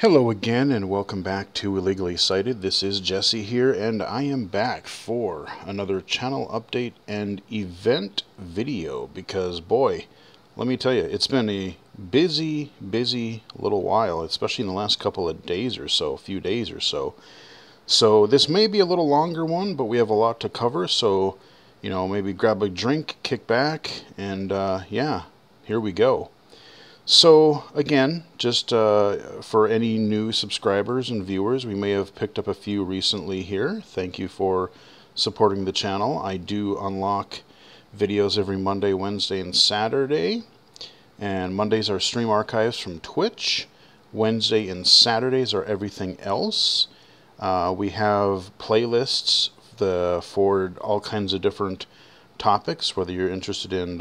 Hello again and welcome back to Illegally Cited. This is Jesse here and I am back for another channel update and event video because boy, let me tell you, it's been a busy little while, especially in the last couple of days or so, few days or so. So this may be a little longer one, but we have a lot to cover, so maybe grab a drink, kick back, and yeah, here we go. So again, just for any new subscribers and viewers, we may have picked up a few recently here. Thank you for supporting the channel. I do unlock videos every Monday, Wednesday, and Saturday. And Mondays are stream archives from Twitch. Wednesday and Saturdays are everything else. We have playlists for all kinds of different topics, whether you're interested in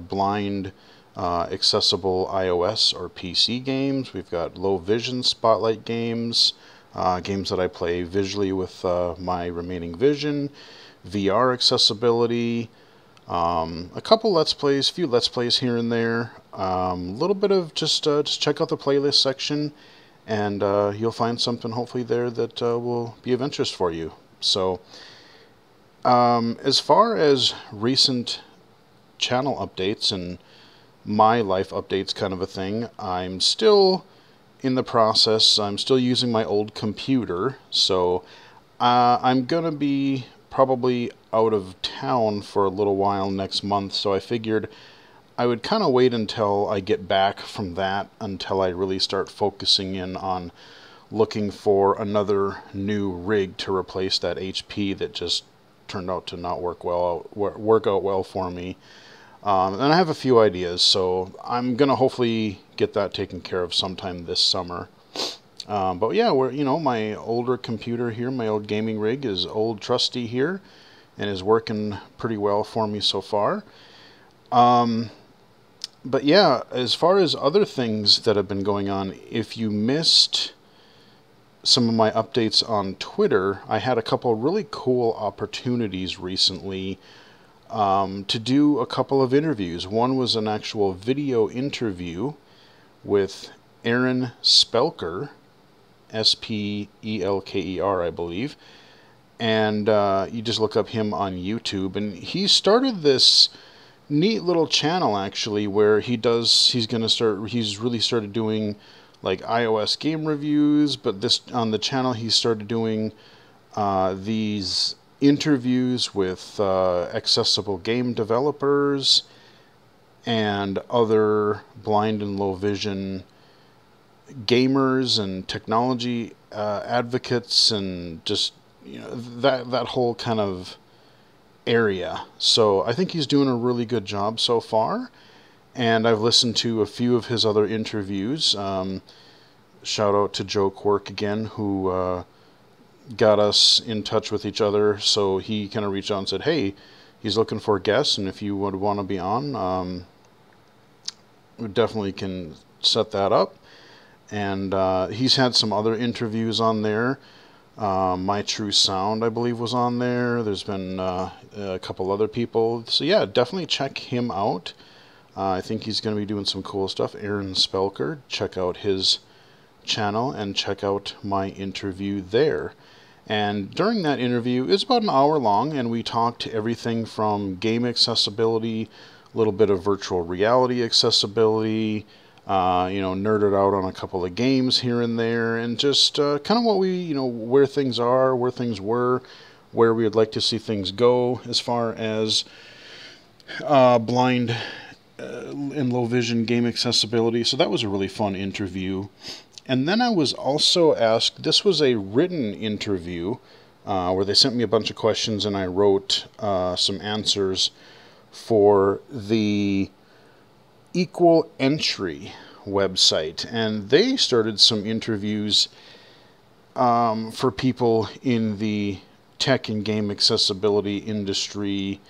blind accessible iOS or PC games. We've got low vision spotlight games, games that I play visually with my remaining vision, VR accessibility, a couple Let's Plays, few Let's Plays here and there, a little bit of just check out the playlist section and you'll find something hopefully there that will be of interest for you. So as far as recent channel updates and my life updates kind of a thing, I'm still in the process. I'm still using my old computer, so I'm gonna be probably out of town for a little while next month, so I figured I would kind of wait until I get back from that until I really start focusing in on looking for another new rig to replace that HP that just turned out to not work out well for me. And I have a few ideas, so I'm gonna hopefully get that taken care of sometime this summer. But yeah, my older computer here, my old gaming rig, is old trusty here, and is working pretty well for me so far. But yeah, as far as other things that have been going on, if you missed some of my updates on Twitter, I had a couple really cool opportunities recently to do a couple of interviews. One was an actual video interview with Aaron Spelker, Spelker, I believe, and you just look up him on YouTube, and he started this neat little channel actually where he's really started doing like iOS game reviews, but on the channel he started doing these interviews with accessible game developers and other blind and low vision gamers and technology advocates and just that whole kind of area. So I think he's doing a really good job so far, and I've listened to a few of his other interviews. Shout out to Joe Quirk again, who got us in touch with each other. So he kind of reached out and said, hey, he's looking for guests, and if you would want to be on, we definitely can set that up. And he's had some other interviews on there. My True Sound, I believe, was on there. There's been a couple other people. So yeah, definitely check him out. I think he's going to be doing some cool stuff. Aaron Spelker, check out his channel and check out my interview there. And during that interview, it's about an hour long, and we talked everything from game accessibility, a little bit of virtual reality accessibility, nerded out on a couple of games here and there, and just kind of what where things are, where things were, where we would like to see things go as far as blind and low vision game accessibility. So that was a really fun interview. And then I was also asked, this was a written interview where they sent me a bunch of questions and I wrote some answers for the Equal Entry website. And they started some interviews for people in the tech and game accessibility industry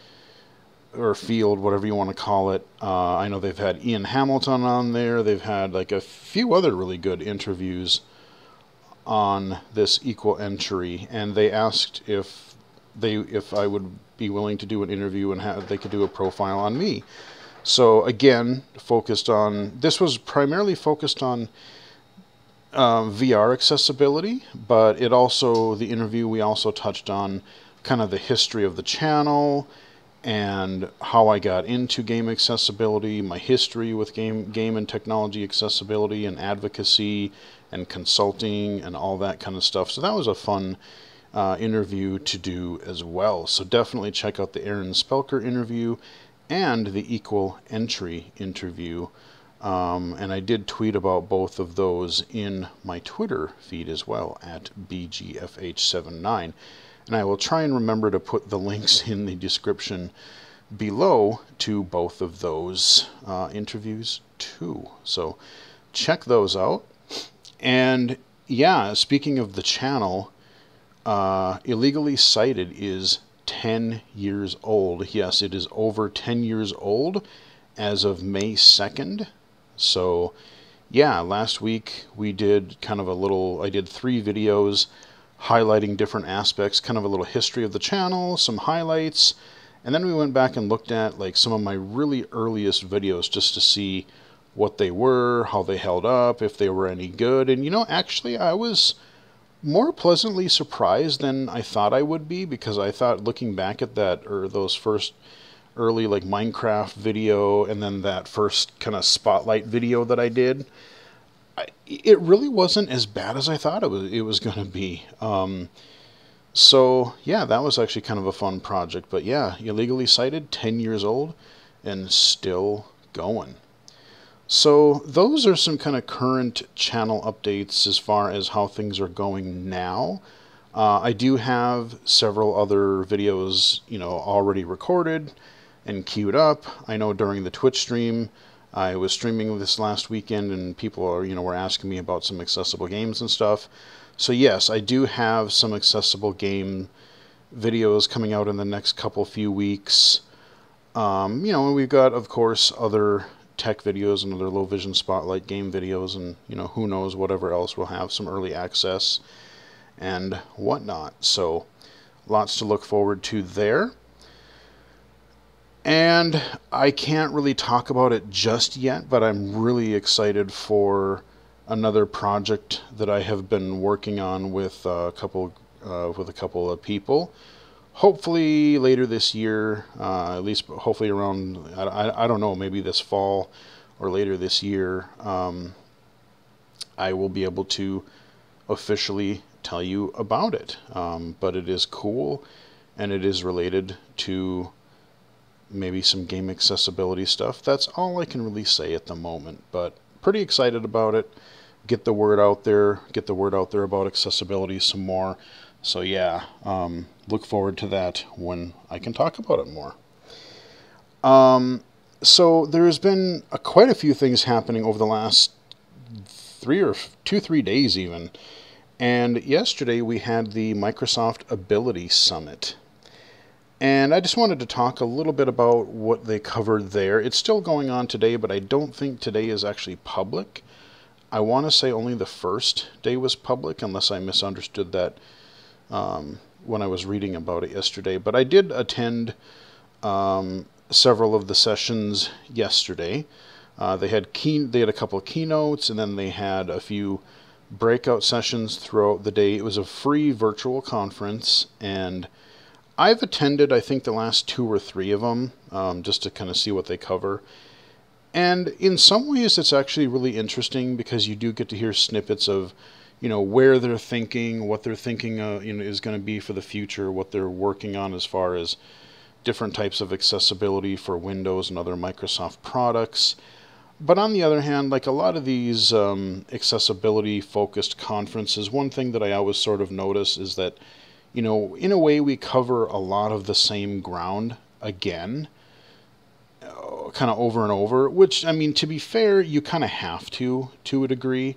or field, whatever you want to call it. I know they've had Ian Hamilton on there. They've had like a few other really good interviews on this Equal Entry, and they asked if I would be willing to do an interview and they could do a profile on me. So again, this was primarily focused on VR accessibility, but it also, the interview, we also touched on kind of the history of the channel and how I got into game accessibility, my history with game and technology accessibility and advocacy and consulting and all that kind of stuff. So that was a fun interview to do as well. So definitely check out the Aaron Spelker interview and the Equal Entry interview. And I did tweet about both of those in my Twitter feed as well, at BGFH79. And I will try and remember to put the links in the description below to both of those interviews too. So check those out. And yeah, speaking of the channel, Illegally Cited is 10 years old. Yes, it is over 10 years old as of May 2nd. So yeah, last week we did kind of I did 3 videos highlighting different aspects, kind of a little history of the channel, some highlights, and then we went back and looked at like some of my really earliest videos just to see what they were, how they held up, if they were any good. And you know, actually I was more pleasantly surprised than I thought I would be, because I thought, looking back at that, or those first early like Minecraft video and then that first kind of spotlight video that I did, it really wasn't as bad as I thought it was going to be. So yeah, that was actually kind of a fun project. But yeah, Illegally Cited, 10 years old and still going. So those are some kind of current channel updates as far as how things are going now. I do have several other videos, you know, already recorded and queued up. I know during the Twitch stream, I was streaming this last weekend, and people are, you know, were asking me about some accessible games and stuff. So yes, I do have some accessible game videos coming out in the next few weeks. You know, and we've got, of course, other tech videos and other low vision spotlight game videos, and you know, who knows, whatever else we'll have, some early access and whatnot. So lots to look forward to there. And I can't really talk about it just yet, but I'm really excited for another project that I have been working on with a couple of people. Hopefully later this year, at least hopefully around, I don't know, maybe this fall or later this year, I will be able to officially tell you about it. But it is cool, and it is related to maybe some game accessibility stuff. That's all I can really say at the moment, but pretty excited about it. Get the word out there. Get the word out there about accessibility some more. So yeah, look forward to that when I can talk about it more. So there's been quite a few things happening over the last 3 days even. And yesterday we had the Microsoft Ability Summit. And I just wanted to talk a little bit about what they covered there. It's still going on today, but I don't think today is actually public. I want to say only the first day was public, unless I misunderstood that when I was reading about it yesterday. But I did attend several of the sessions yesterday. They had a couple of keynotes, and then they had a few breakout sessions throughout the day. It was a free virtual conference, and I've attended, I think, the last 2 or 3 of them, just to kind of see what they cover. And in some ways, it's actually really interesting, because you do get to hear snippets of, you know, where they're thinking, what they're thinking, you know, is going to be for the future, what they're working on as far as different types of accessibility for Windows and other Microsoft products. But on the other hand, like a lot of these accessibility-focused conferences, one thing that I always sort of notice is that, you know, in a way we cover a lot of the same ground again, kind of over and over, which, I mean, to be fair, you kind of have to a degree,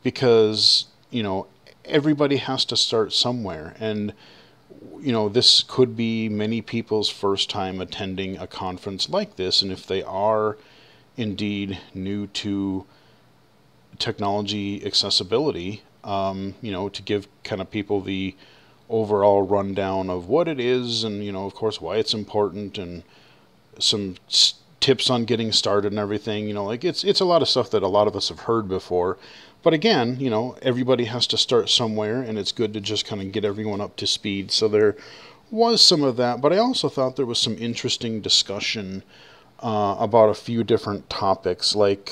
because, you know, everybody has to start somewhere. And, you know, this could be many people's first time attending a conference like this, and if they are indeed new to technology accessibility, you know, to give kind of people the overall rundown of what it is, and, you know, of course, why it's important, and some tips on getting started and everything. You know, like it's a lot of stuff that a lot of us have heard before. But again, you know, everybody has to start somewhere, and it's good to just kind of get everyone up to speed. So there was some of that, but I also thought there was some interesting discussion about a few different topics. Like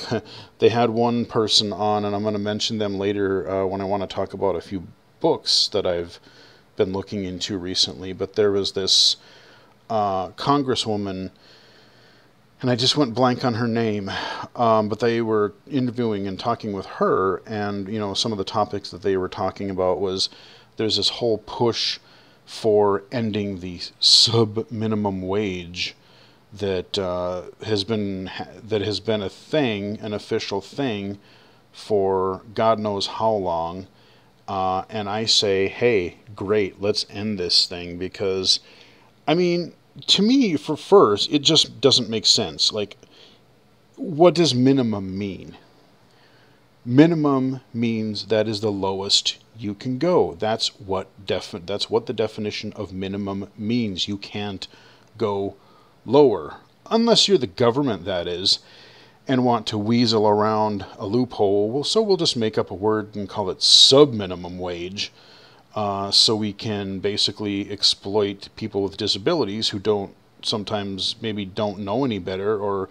they had one person on, and I'm going to mention them later when I want to talk about a few books that I've been looking into recently. But there was this congresswoman, and I just went blank on her name, but they were interviewing and talking with her, and you know, some of the topics that they were talking about was there's this whole push for ending the sub-minimum wage that has been a thing, an official thing, for God knows how long. And I say, hey, great, let's end this thing, because, I mean, to me, for first, it just doesn't make sense. Like, what does minimum mean? Minimum means that is the lowest you can go. That's what the definition of minimum means. You can't go lower, unless you're the government, that is, and want to weasel around a loophole. Well, so we'll just make up a word and call it sub-minimum wage, so we can basically exploit people with disabilities who sometimes maybe don't know any better, or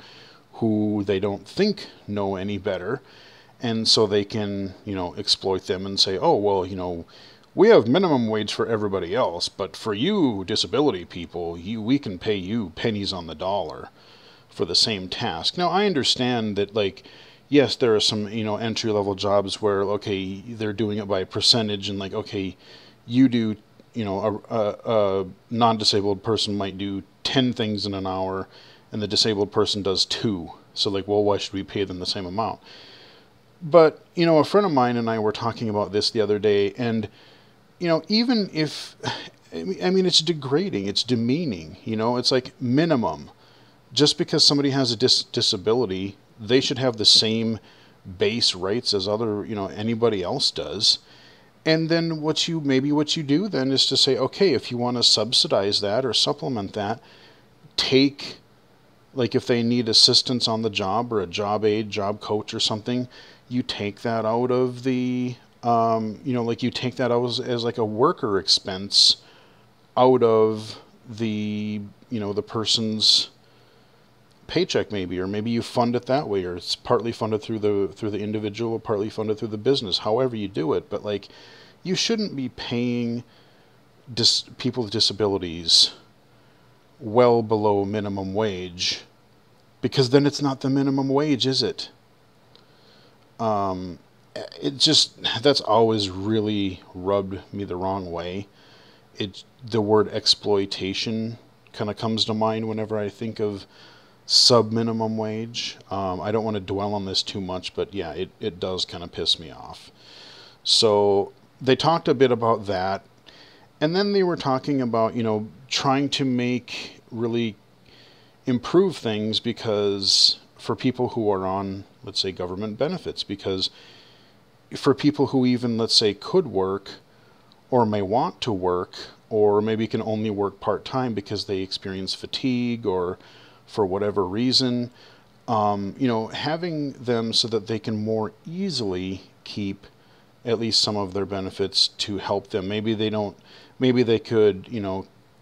who they don't think know any better, and so they can, you know, exploit them and say, oh, well, you know, we have minimum wage for everybody else, but for you disability people, we can pay you pennies on the dollar for the same task. Now, I understand that, like, yes, there are some, you know, entry-level jobs where, okay, they're doing it by percentage, and like, okay, you do, you know, a non-disabled person might do 10 things in an hour, and the disabled person does 2. So, like, well, why should we pay them the same amount? But, you know, a friend of mine and I were talking about this the other day, and, you know, even if, I mean, it's degrading, it's demeaning, you know, it's like minimum. Just because somebody has a disability, they should have the same base rights as anybody else does. And then what you do then is to say, okay, if you want to subsidize that or supplement that, like if they need assistance on the job, or a job aid, job coach or something, you take that out of the, like you take that out as like a worker expense out of the, the person's paycheck, maybe, or maybe you fund it that way, or it's partly funded through the individual, or partly funded through the business, however you do it. But like, you shouldn't be paying people with disabilities well below minimum wage, because then it's not the minimum wage, is it? That's always really rubbed me the wrong way. The word exploitation kind of comes to mind whenever I think of sub-minimum wage. I don't want to dwell on this too much, but yeah, it does kind of piss me off. So they talked a bit about that, and then they were talking about, trying to really improve things, because for people who are on, let's say, government benefits, because for people who even, let's say, could work, or may want to work, or maybe can only work part-time because they experience fatigue, or for whatever reason, having them so that they can more easily keep at least some of their benefits to help them. Maybe they could,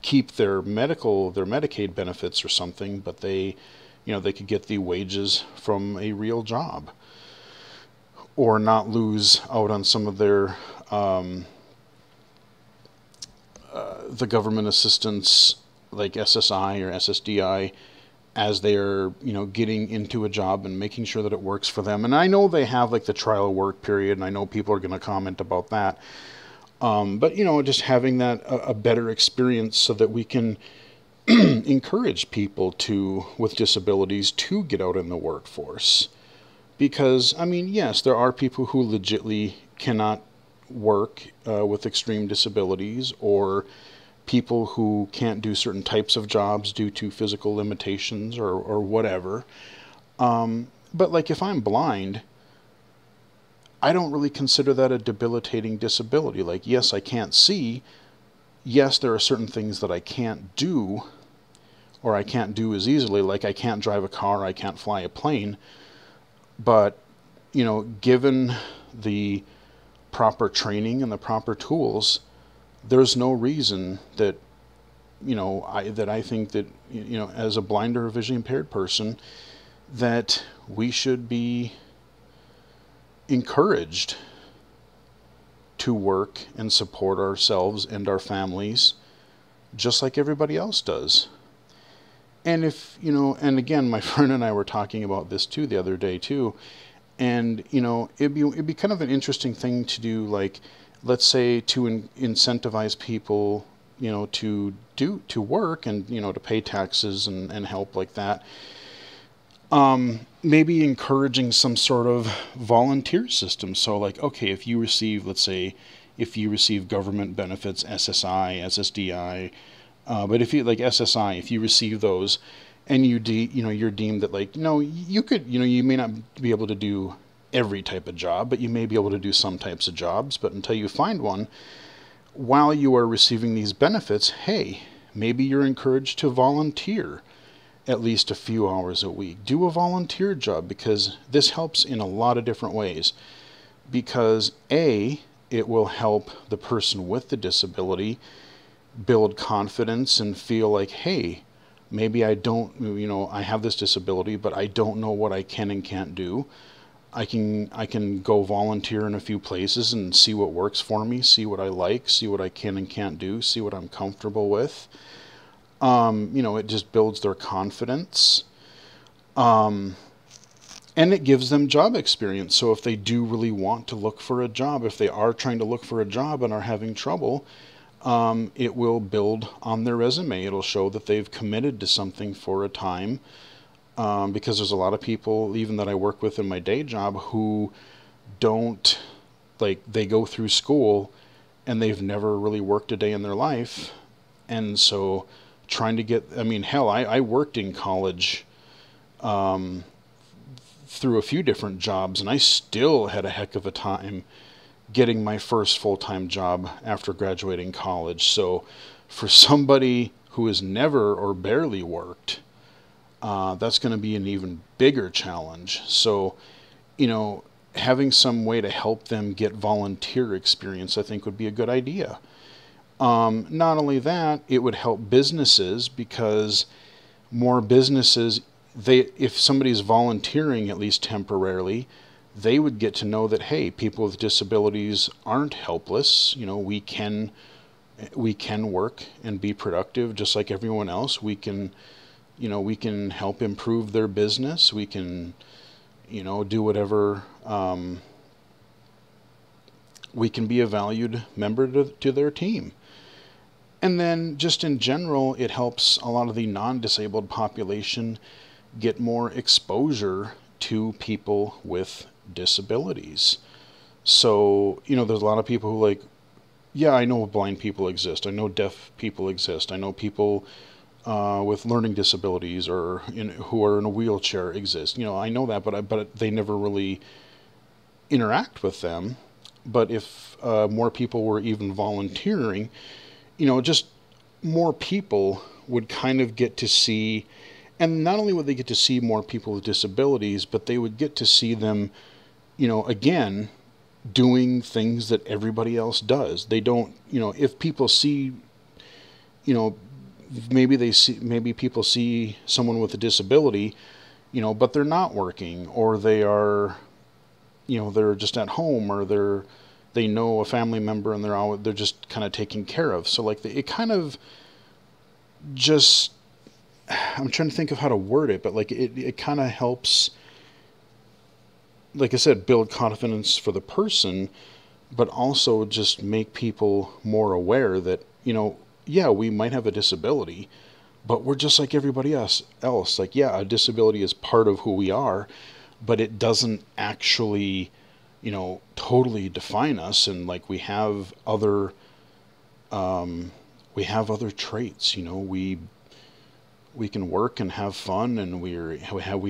keep their Medicaid benefits or something, but they could get the wages from a real job, or not lose out on some of their, the government assistance, like SSI or SSDI, as they're, getting into a job and making sure that it works for them. And I know they have like the trial work period, and I know people are going to comment about that. But, just having that a better experience, so that we can encourage people with disabilities to get out in the workforce. Because, yes, there are people who legitimately cannot work with extreme disabilities, or people who can't do certain types of jobs due to physical limitations or whatever. But like, if I'm blind, I don't really consider that a debilitating disability. Like, yes, I can't see. Yes, there are certain things that I can't do, or I can't do as easily. Like I can't drive a car, I can't fly a plane. But, given the proper training and the proper tools, there's no reason that, I think that, as a blind or visually impaired person, that we should be encouraged to work and support ourselves and our families just like everybody else does. And and again, my friend and I were talking about this too the other day too, and it'd be kind of an interesting thing to do, like, let's say to incentivize people, to work and to pay taxes and help like that. Maybe encouraging some sort of volunteer system. So like, okay, if you receive, let's say, if you receive government benefits, SSI, SSDI, but if you like SSI, if you receive those, and you're deemed that, like, you could, you may not be able to do every type of job, but you may be able to do some types of jobs. But until you find one, while you are receiving these benefits, hey, maybe you're encouraged to volunteer at least a few hours a week. Do a volunteer job, because this helps in a lot of different ways. Because A, it will help the person with the disability build confidence and feel like, hey, maybe I don't, I have this disability, but I don't know what I can and can't do. I can go volunteer in a few places and see what works for me, see what I like, see what I can and can't do, see what I'm comfortable with. It just builds their confidence. And it gives them job experience. So if they do really want to look for a job, if they are trying to look for a job and are having trouble, it will build on their resume. It'll show that they've committed to something for a time. Because there's a lot of people, even that I work with in my day job, who don't, like, they go through school and they've never really worked a day in their life. And so trying to get, hell, I worked in college through a few different jobs, and I still had a heck of a time getting my first full-time job after graduating college. So for somebody who has never or barely worked, that's going to be an even bigger challenge. So, having some way to help them get volunteer experience, I think, would be a good idea. Not only that, it would help businesses, because more businesses, if somebody's volunteering, at least temporarily, they would get to know that, hey, people with disabilities aren't helpless. We can work and be productive just like everyone else. We can help improve their business. We can, do whatever. We can be a valued member to their team. And then just in general, it helps a lot of the non-disabled population get more exposure to people with disabilities. So, there's a lot of people who, like, yeah, I know blind people exist. I know deaf people exist. I know people with learning disabilities or who are in a wheelchair exist. I know that, but they never really interact with them. But if more people were even volunteering, just more people would kind of get to see, and not only would they get to see more people with disabilities, but they would get to see them, again, doing things that everybody else does. They don't, if people see, maybe people see someone with a disability, but they're not working, or they are, they're just at home, or they know a family member and they're just kind of taken care of. So like it kind of just, I'm trying to think of how to word it, but like it kind of helps, like I said, build confidence for the person, but also just make people more aware that, yeah, we might have a disability, but we're just like everybody else. Like, yeah, a disability is part of who we are, but it doesn't actually, totally define us. And like we have other traits. We can work and have fun, and we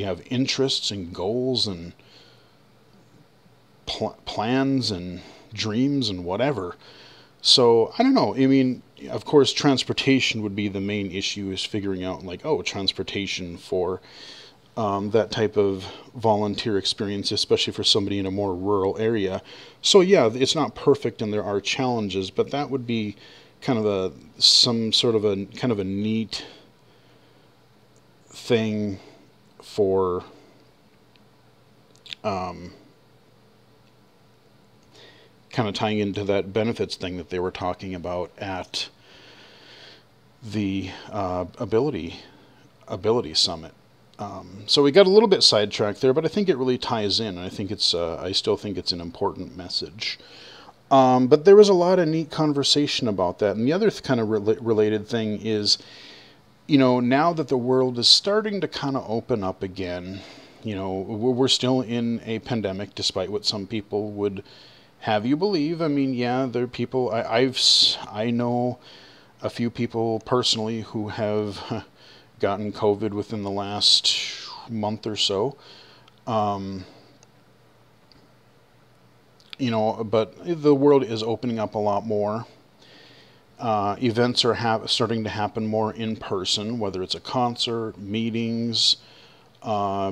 have interests and goals and plans and dreams and whatever. So I don't know. of course, transportation would be the main issue, is figuring out, like, oh, transportation for that type of volunteer experience, especially for somebody in a more rural area. So yeah, it's not perfect and there are challenges, but that would be kind of some sort of a kind of a neat thing for kind of tying into that benefits thing that they were talking about at the ability summit. So we got a little bit sidetracked there, but I think it really ties in. I think I still think it's an important message. But there was a lot of neat conversation about that. And the other kind of related thing is, now that the world is starting to kind of open up again, we're still in a pandemic, despite what some people would have you believe. I mean, yeah, there are people, I know a few people personally who have gotten COVID within the last month or so. But the world is opening up a lot more. Events are starting to happen more in person, whether it's a concert, meetings,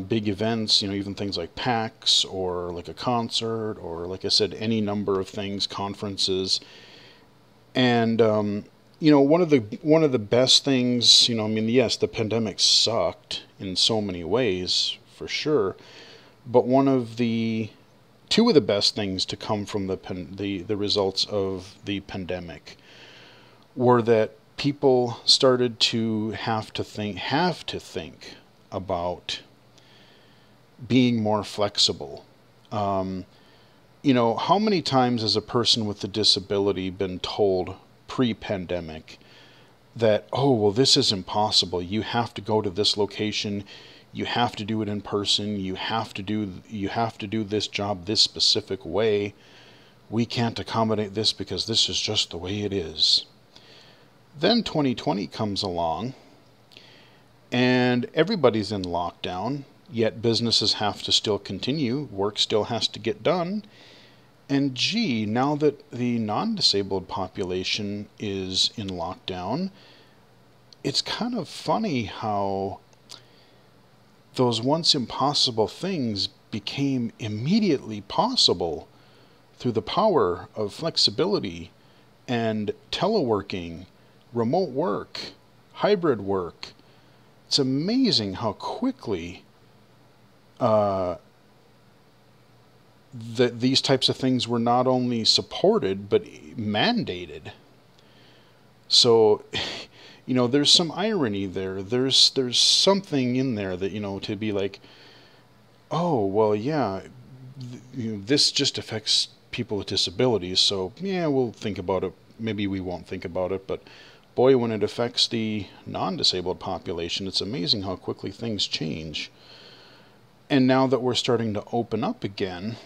big events, even things like PAX or like a concert, or like I said, any number of things, conferences. And one of the best things, yes, the pandemic sucked in so many ways, for sure, but two of the best things to come from the results of the pandemic were that people started to have to think about being more flexible. How many times has a person with a disability been told pre-pandemic that, oh, well, this is impossible. You have to go to this location. You have to do it in person. You have to do this job this specific way. We can't accommodate this because this is just the way it is. Then 2020 comes along and everybody's in lockdown, yet businesses have to still continue. Work still has to get done. And gee, now that the non-disabled population is in lockdown, it's kind of funny how those once impossible things became immediately possible through the power of flexibility and teleworking, remote work, hybrid work. It's amazing how quickly that these types of things were not only supported but mandated. So, there's some irony there. There's something in there that, to be like, oh, well, yeah, this just affects people with disabilities, so yeah, we'll think about it. Maybe we won't think about it, but boy, when it affects the non-disabled population, it's amazing how quickly things change. And now that we're starting to open up again,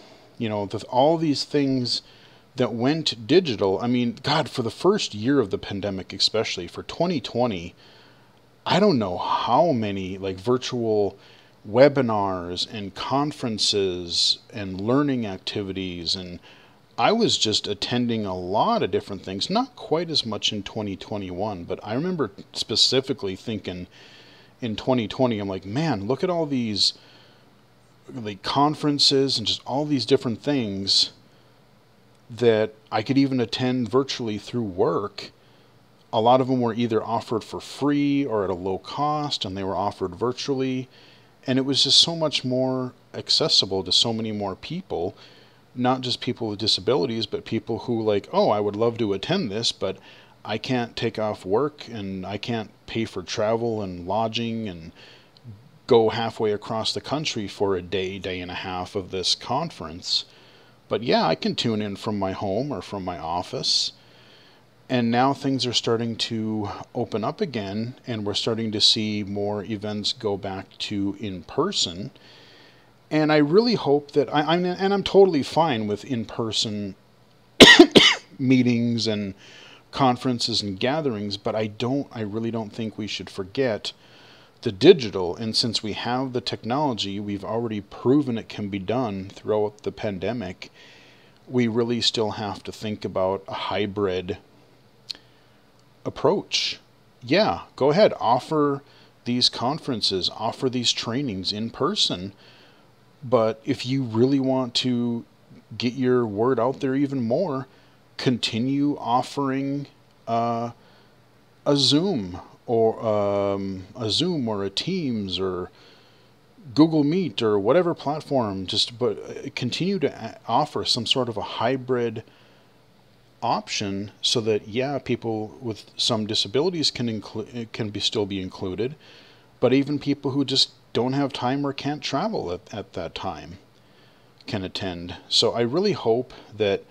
all these things that went digital, I mean, God, for the first year of the pandemic, especially for 2020, I don't know how many virtual webinars and conferences and learning activities, and I was just attending a lot of different things, not quite as much in 2021, but I remember specifically thinking in 2020, I'm like, man, look at all these conferences and just all these different things that I could even attend virtually through work. A lot of them were either offered for free or at a low cost, and they were offered virtually. And it was just so much more accessible to so many more people, not just people with disabilities, but people who I would love to attend this, but I can't take off work and I can't pay for travel and lodging and go halfway across the country for a day and a half of this conference. But yeah, I can tune in from my home or from my office. And now things are starting to open up again, and we're starting to see more events go back to in person. And I really hope that I'm totally fine with in-person meetings and conferences and gatherings, but I really don't think we should forget the digital. And since we have the technology, we've already proven it can be done throughout the pandemic. We really still have to think about a hybrid approach, yeah, go ahead, offer these conferences, offer these trainings in person. But if you really want to get your word out there even more, continue offering a Zoom or a Teams or Google Meet or whatever platform. But continue to offer some sort of a hybrid option so that, yeah, people with some disabilities can still be included, but even people who just don't have time or can't travel at that time can attend. So I really hope that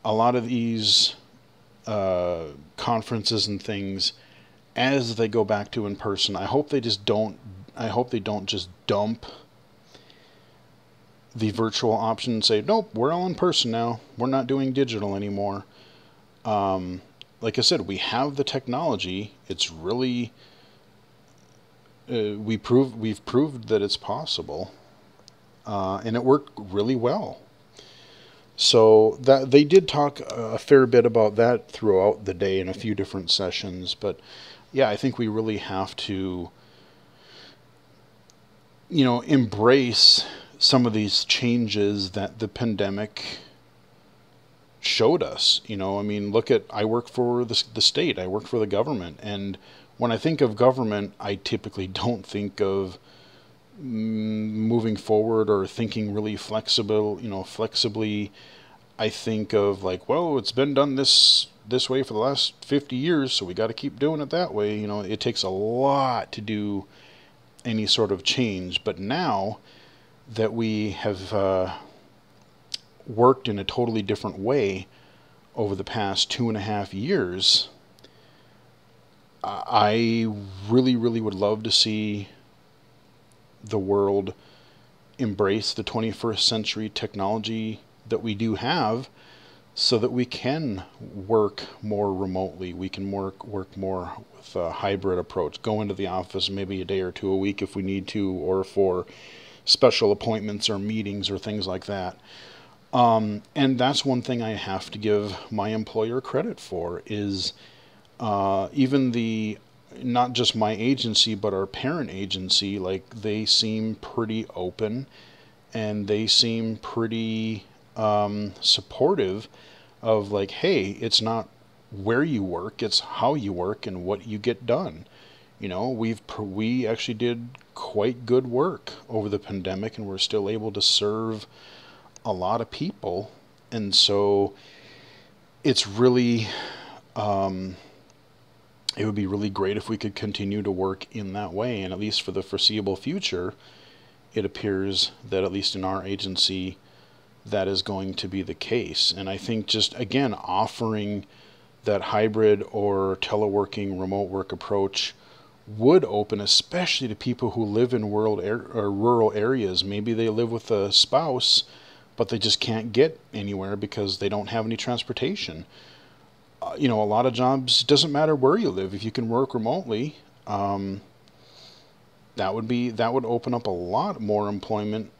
a lot of these conferences and things, as they go back to in person, I hope they don't just dump the virtual option and say, nope, we're all in person now, we're not doing digital anymore. Like I said, we have the technology. It's really we've proved that it's possible, and it worked really well. So that they did talk a fair bit about that throughout the day in a few different sessions. But yeah, I think we really have to, embrace some of these changes that the pandemic showed us. I mean, I work for the state, I work for the government, and when I think of government, I typically don't think of moving forward or thinking really flexibly. I think of like, well, it's been done this way for the last 50 years, so we got to keep doing it that way. It takes a lot to do any sort of change. But now that we have worked in a totally different way over the past 2.5 years, I really, really would love to see the world embrace the 21st century technology that we do have, so that we can work more remotely. We can work more with a hybrid approach. Go into the office maybe a day or two a week if we need to, or for special appointments or meetings or things like that. And that's one thing I have to give my employer credit for is even not just my agency, but our parent agency, like they seem pretty open and they seem pretty supportive of like, hey, it's not where you work, it's how you work and what you get done. We actually did quite good work over the pandemic, and we're still able to serve a lot of people. And so it's really, it would be really great if we could continue to work in that way. And at least for the foreseeable future, it appears that at least in our agency, that is going to be the case. And I think just, again, offering that hybrid or teleworking remote work approach would open, especially to people who live in rural areas. Maybe they live with a spouse, but they just can't get anywhere because they don't have any transportation. A lot of jobs, it doesn't matter where you live. If you can work remotely, that would open up a lot more employment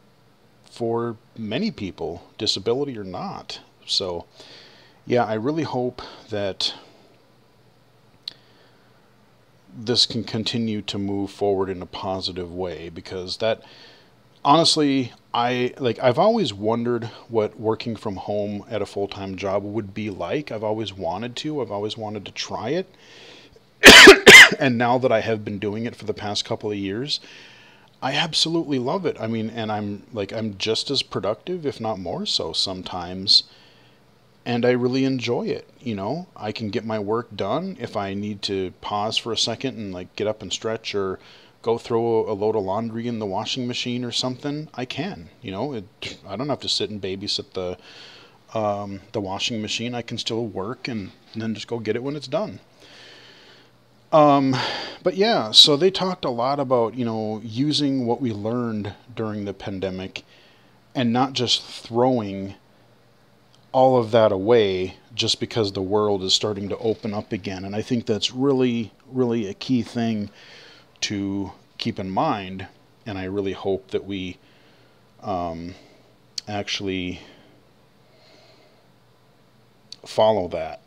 for many people, disability or not. So, yeah, I really hope that this can continue to move forward in a positive way, because that, honestly, I've always wondered what working from home at a full-time job would be like. I've always wanted to try it. And now that I have been doing it for the past couple of years, I absolutely love it. I mean, and I'm just as productive, if not more so sometimes, and I really enjoy it. I can get my work done. If I need to pause for a second and like get up and stretch or go throw a load of laundry in the washing machine or something, I can. I don't have to sit and babysit the washing machine. I can still work and then just go get it when it's done. But yeah, so they talked a lot about, using what we learned during the pandemic and not just throwing all of that away just because the world is starting to open up again. And I think that's really, really a key thing to keep in mind. And I really hope that we actually follow that.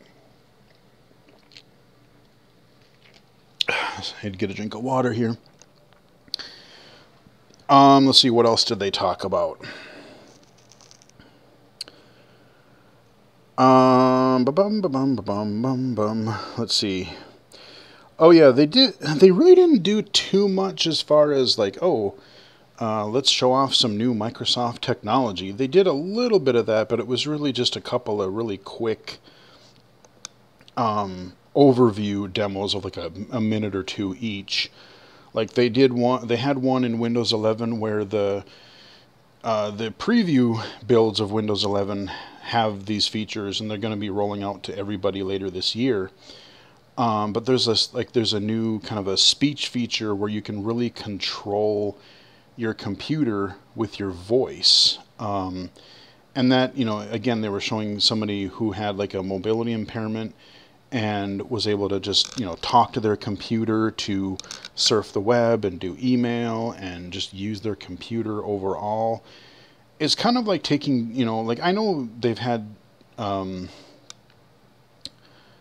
I had to get a drink of water here. Let's see, what else did they talk about? Let's see. Oh yeah, they really didn't do too much as far as like, let's show off some new Microsoft technology. They did a little bit of that, but it was really just a couple of really quick overview demos of like a minute or two each. Like they had one in Windows 11 where the preview builds of Windows 11 have these features, and they're going to be rolling out to everybody later this year. But there's a new kind of a speech feature where you can really control your computer with your voice. And that, again, they were showing somebody who had like a mobility impairment and was able to just, talk to their computer to surf the web and do email and just use their computer overall. It's kind of like taking, like I know they've had,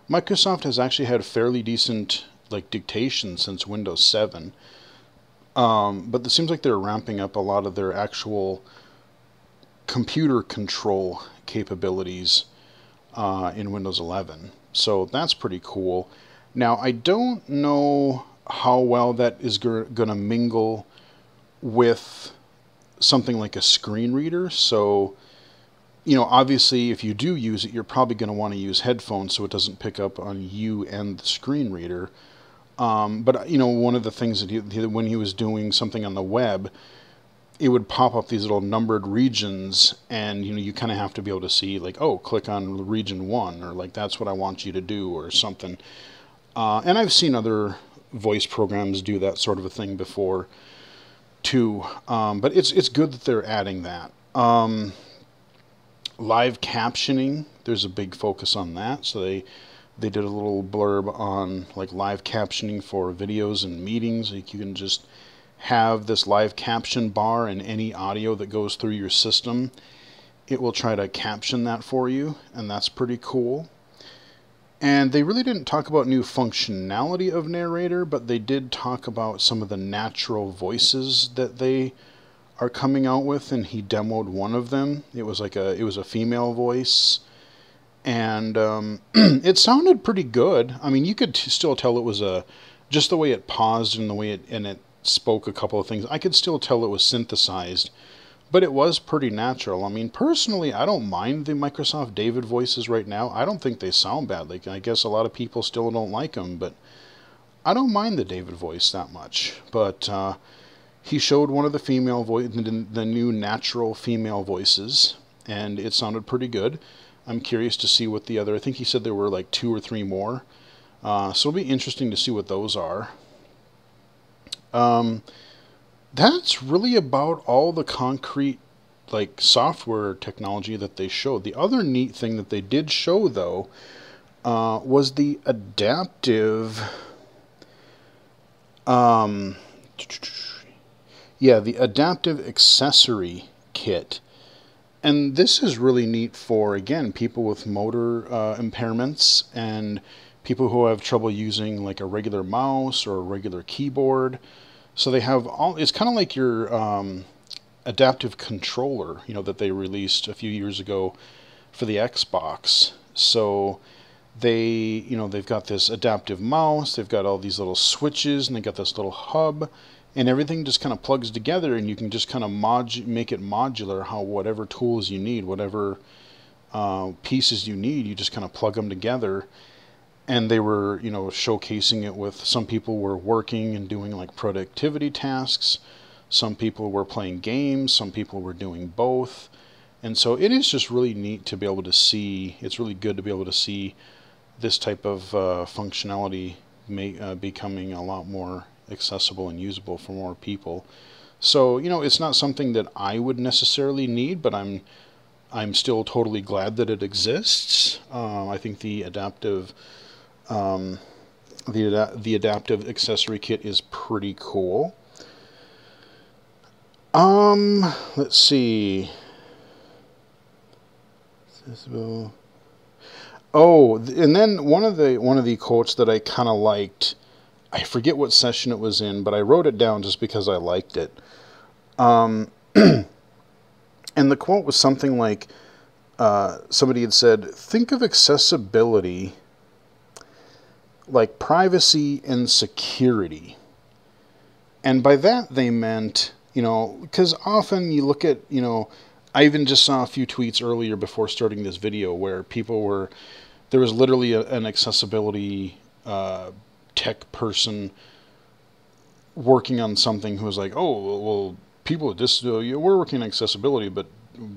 Microsoft has actually had fairly decent like dictation since Windows 7. But it seems like they're ramping up a lot of their actual computer control capabilities in Windows 11. So that's pretty cool. Now, I don't know how well that is going to mingle with something like a screen reader. So, obviously, if you do use it, you're probably going to want to use headphones so it doesn't pick up on you and the screen reader. But, one of the things that when he was doing something on the web, it would pop up these little numbered regions, and, you kind of have to be able to see, like, oh, click on region 1, or, like, that's what I want you to do, or something. And I've seen other voice programs do that sort of a thing before, too. But it's good that they're adding that. Live captioning, there's a big focus on that, so they did a little blurb on like live captioning for videos and meetings. Like you can just have this live caption bar, and any audio that goes through your system, it will try to caption that for you, and that's pretty cool. And they really didn't talk about new functionality of narrator, but they did talk about some of the natural voices that they are coming out with, and he demoed one of them. It was a female voice, and it sounded pretty good. I mean, you could still tell it was just the way it paused and the way it spoke a couple of things. I could still tell it was synthesized, but it was pretty natural. I mean, personally, I don't mind the Microsoft David voices right now. I don't think they sound bad. Like, I guess a lot of people still don't like them, but I don't mind the David voice that much. But he showed one of the the new natural female voices, and it sounded pretty good. I'm curious to see what the other, I think he said there were like 2 or 3 more. So it'll be interesting to see what those are. That's really about all the concrete like software technology that they showed. The other neat thing that they did show, though, was the adaptive the adaptive accessory kit. And this is really neat for, again, people with motor impairments and people who have trouble using like a regular mouse or a regular keyboard. So they have it's kind of like your adaptive controller, that they released a few years ago for the Xbox. So they've got this adaptive mouse, they've got all these little switches, and they got this little hub, and everything just kind of plugs together, and you can just kind of make it modular, whatever tools you need, whatever pieces you need, you just kind of plug them together. And they were, showcasing it with some people were working and doing like productivity tasks. Some people were playing games. Some people were doing both. And so it is just really neat to be able to see. It's really good to be able to see this type of functionality becoming a lot more accessible and usable for more people. So, it's not something that I would necessarily need, but I'm still totally glad that it exists. I think the adaptive accessory kit is pretty cool. Let's see. Oh, and then one of the quotes that I kind of liked I forget what session it was in, but I wrote it down just because I liked it. And the quote was something like, somebody had said, think of accessibility like privacy and security. And by that they meant, because often you look at, I even just saw a few tweets earlier before starting this video where there was literally an accessibility tech person working on something who was like, oh, well, people with disabilities, we're working on accessibility, but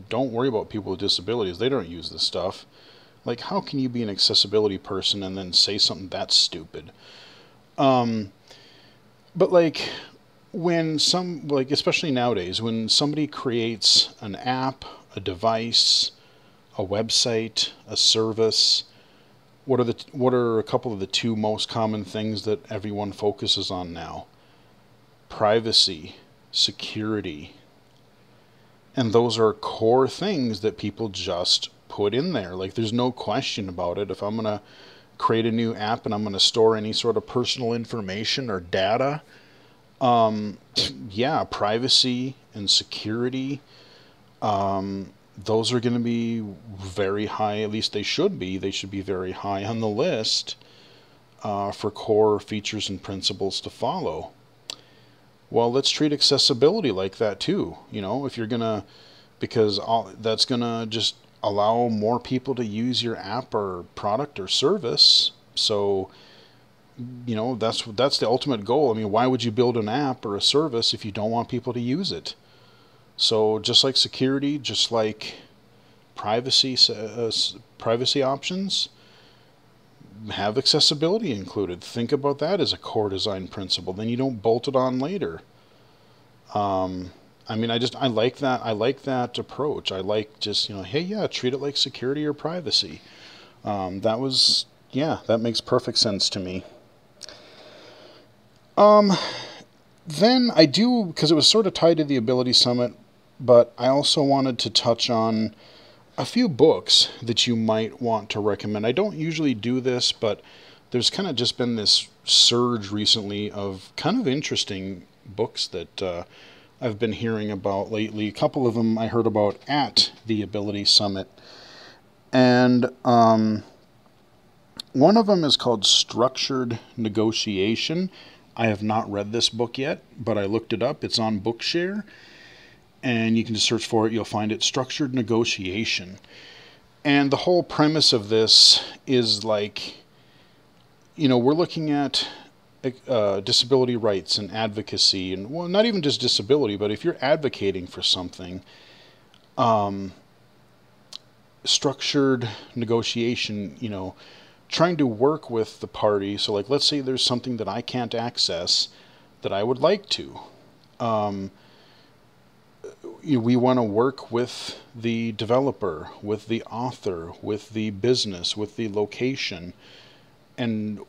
don't worry about people with disabilities. They don't use this stuff. Like, how can you be an accessibility person and then say something that stupid? But like, especially nowadays, when somebody creates an app, a device, a website, a service, what are a couple of the two most common things that everyone focuses on now? Privacy, security. And those are core things that people just put in there. Like, there's no question about it. If I'm going to create a new app and I'm going to store any sort of personal information or data, yeah, privacy and security, those are going to be very high. At least they should be. They should be very high on the list for core features and principles to follow. Well, let's treat accessibility like that too. If you're going to, because that's going to just allow more people to use your app or product or service. So, that's the ultimate goal. I mean, why would you build an app or a service if you don't want people to use it? So just like security, just like privacy options, have accessibility included. Think about that as a core design principle. Then you don't bolt it on later. I mean, I like that. I like that approach. I like just, hey, yeah, treat it like security or privacy. That makes perfect sense to me. Then I do, because it was sort of tied to the Ability Summit, but I also wanted to touch on a few books that you might want to recommend. I don't usually do this, but there's kind of just been this surge recently of kind of interesting books that I've been hearing about lately. A couple of them I heard about at the Ability Summit. And one of them is called Structured Negotiation. I have not read this book yet, but I looked it up. It's on Bookshare, and you can just search for it. You'll find it, Structured Negotiation. And the whole premise of this is like, we're looking at disability rights and advocacy, and, well, not even just disability, but if you're advocating for something, structured negotiation, trying to work with the party. So like, let's say there's something that I can't access that I would like to. We want to work with the developer, with the author, with the business, with the location, and,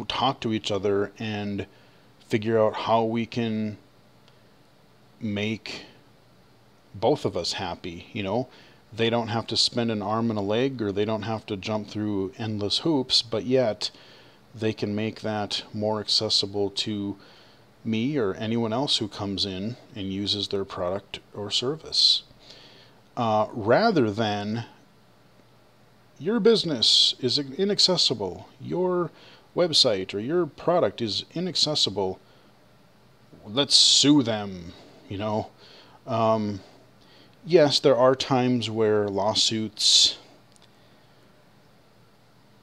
talk to each other and figure out how we can make both of us happy. They don't have to spend an arm and a leg, or they don't have to jump through endless hoops, but yet they can make that more accessible to me or anyone else who comes in and uses their product or service. Rather than, your business is inaccessible, your website or your product is inaccessible, let's sue them, Yes, there are times where lawsuits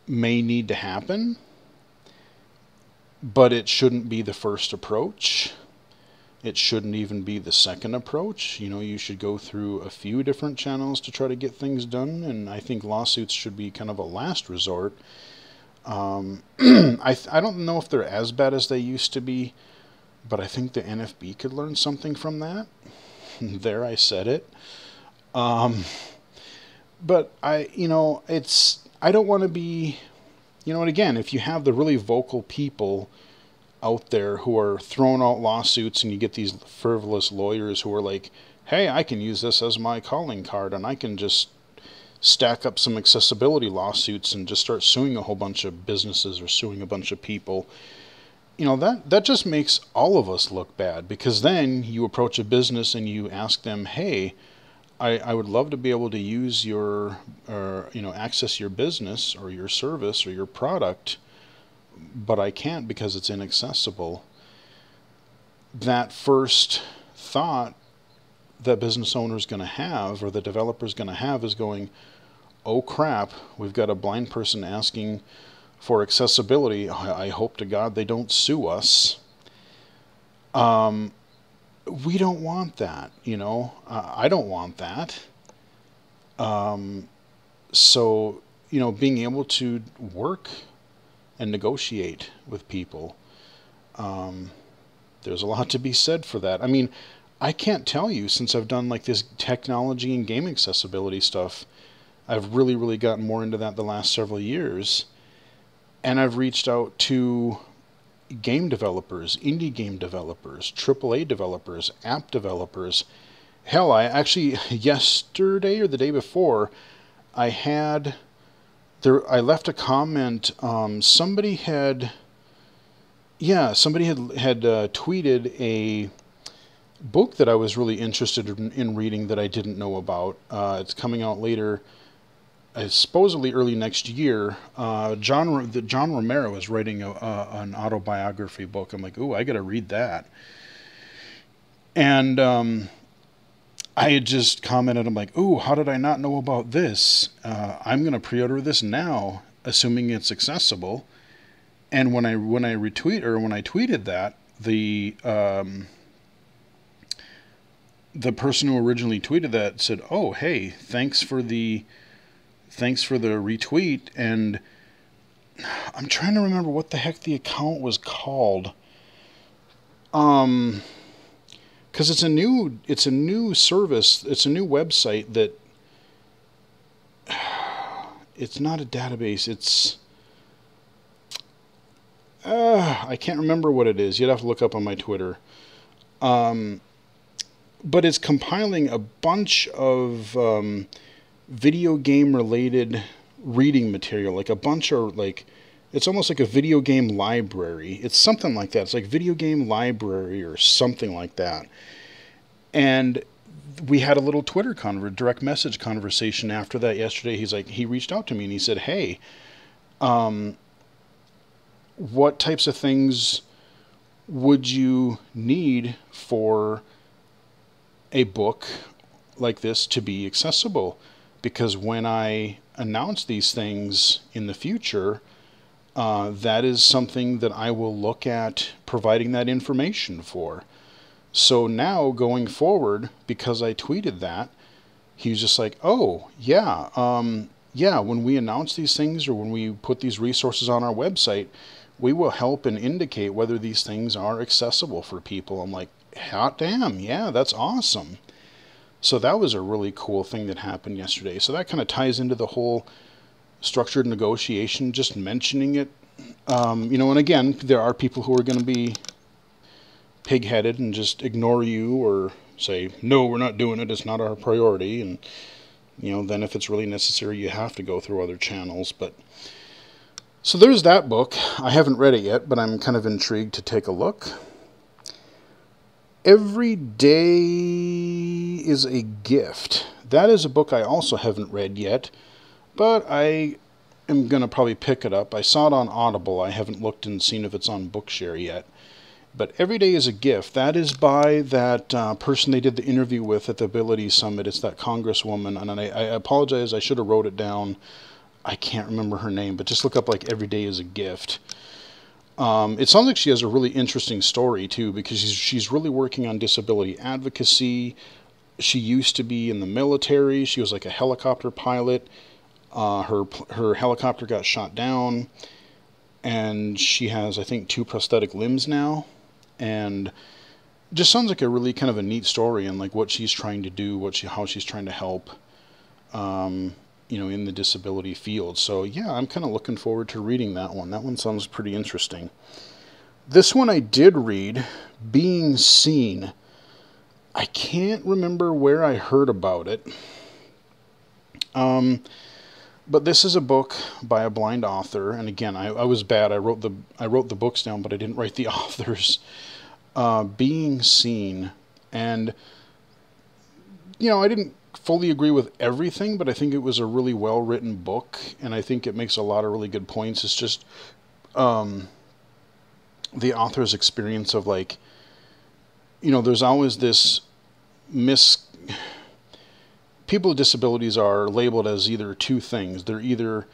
may need to happen, but it shouldn't be the first approach. It shouldn't even be the second approach. You should go through a few different channels to try to get things done, and I think lawsuits should be kind of a last resort. I don't know if they're as bad as they used to be, but I think the NFB could learn something from that. There, I said it. But I don't want to be, and again, if you have the really vocal people out there who are throwing out lawsuits, and you get these frivolous lawyers who are like, hey, I can use this as my calling card, and I can just stack up some accessibility lawsuits and just start suing a whole bunch of businesses or suing a bunch of people. you know, that just makes all of us look bad, because then you approach a business and you ask them, hey, I would love to be able to use your, or, you know, access your business or your service or your product, but I can't because it's inaccessible. That first thought that business owner is going to have, or the developer is going to have, is going, oh crap, we've got a blind person asking for accessibility. I hope to God they don't sue us. We don't want that, you know. I don't want that. So, you know, being able to work and negotiate with people, there's a lot to be said for that. I mean, I can't tell you, since I've done like this technology and game accessibility stuff, I've really gotten more into that the last several years. And I've reached out to game developers, indie game developers, AAA developers, app developers. Hell, I actually, yesterday or the day before, I left a comment. Somebody had tweeted a book that I was really interested in reading that I didn't know about. It's coming out later, supposedly early next year. John Romero is writing an autobiography book. I'm like, ooh, I got to read that. And I had just commented, I'm like, ooh, how did I not know about this? I'm going to pre-order this now, assuming it's accessible. And when I tweeted that, the person who originally tweeted that said, oh, hey, thanks for the retweet. And I'm trying to remember what the heck the account was called. Because it's a new service, it's a new website that, it's not a database, it's, I can't remember what it is. You'd have to look up on my Twitter. But it's compiling a bunch of video game related reading material, like a bunch of, like, it's almost like a video game library. It's something like that. It's like video game library or something like that. And we had a little Twitter direct message conversation after that yesterday. He reached out to me and he said, hey, what types of things would you need for a book like this to be accessible? Because when I announce these things in the future, that is something that I will look at providing that information for. So now going forward, because I tweeted that, he was just like, oh, yeah, when we announce these things or when we put these resources on our website, we will help and indicate whether these things are accessible for people. I'm like, hot damn, yeah, that's awesome. So that was a really cool thing that happened yesterday. So that kind of ties into the whole structured negotiation, just mentioning it. You know, and again, there are people who are going to be pig-headed and just ignore you or say, no, we're not doing it, it's not our priority. And, you know, then if it's really necessary, you have to go through other channels. But so there's that book. I haven't read it yet, but I'm kind of intrigued to take a look. Every Day is a Gift. That is a book I also haven't read yet, but I am going to probably pick it up. I saw it on Audible. I haven't looked and seen if it's on Bookshare yet. But Every Day is a Gift. That is by that person they did the interview with at the Ability Summit. It's that congresswoman, and I apologize, I should have wrote it down. I can't remember her name, but just look up like Every Day is a Gift. It sounds like she has a really interesting story too, because she's really working on disability advocacy. She used to be in the military. She was like a helicopter pilot. Her helicopter got shot down, and she has, I think, 2 prosthetic limbs now. And just sounds like a really kind of a neat story, and like what she's trying to do, how she's trying to help, you know, in the disability field. So yeah, I'm kind of looking forward to reading that one. That one sounds pretty interesting. This one I did read, Being Seen. I can't remember where I heard about it. But this is a book by a blind author, and again, I was bad. I wrote the books down, but I didn't write the authors. Being Seen, and I didn't fully agree with everything, but I think it was a really well written book, and I think it makes a lot of really good points. It's just the author's experience of, like, there's always this people with disabilities are labeled as either two things. They're either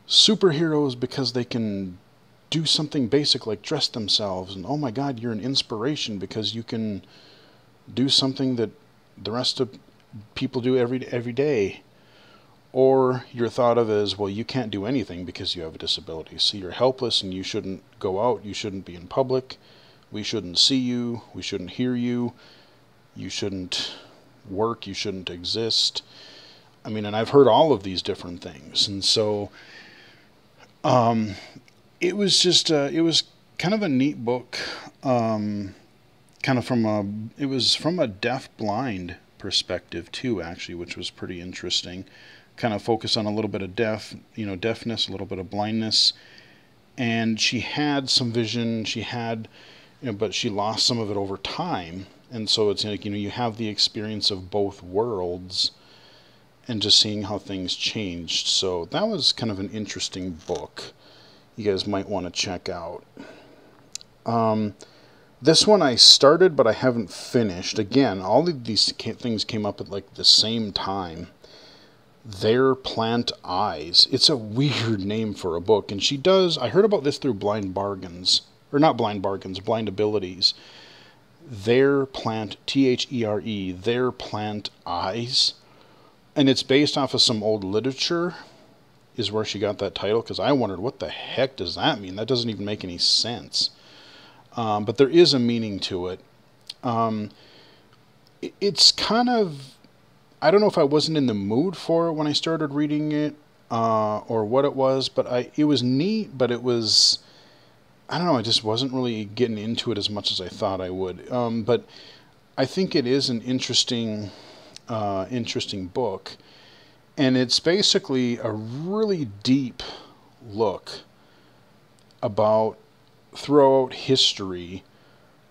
superheroes because they can do something basic like dress themselves, and oh my god, you're an inspiration because you can do something that the rest of people do every day. Or you're thought of as, well, you can't do anything because you have a disability, so you're helpless and you shouldn't go out, you shouldn't be in public, we shouldn't see you, we shouldn't hear you, you shouldn't work, you shouldn't exist. I mean, and I've heard all of these different things, and so it was just it was kind of a neat book, kind of it was from a deaf-blind perspective too, actually, which was pretty interesting. Kind of focus on a little bit of deafness, a little bit of blindness, and she had some vision. She had, but she lost some of it over time, and so it's like, you have the experience of both worlds, and just seeing how things changed. So that was kind of an interesting book. You guys might want to check out. This one I started, but I haven't finished. Again, all of these things came up at like the same time. Their Plant Eyes. It's a weird name for a book, and I heard about this through Blind Bargains, or not Blind Bargains, Blind Abilities. Their Plant, There, Their Plant Eyes, and it's based off of some old literature, is where she got that title, because I wondered, what the heck does that mean? That doesn't even make any sense. But there is a meaning to it. It's kind of, I don't know if I wasn't in the mood for it when I started reading it, or what it was, but it was neat, but it was, I don't know, I just wasn't really getting into it as much as I thought I would. But I think it is an interesting book, and it's basically a really deep look about, throughout history,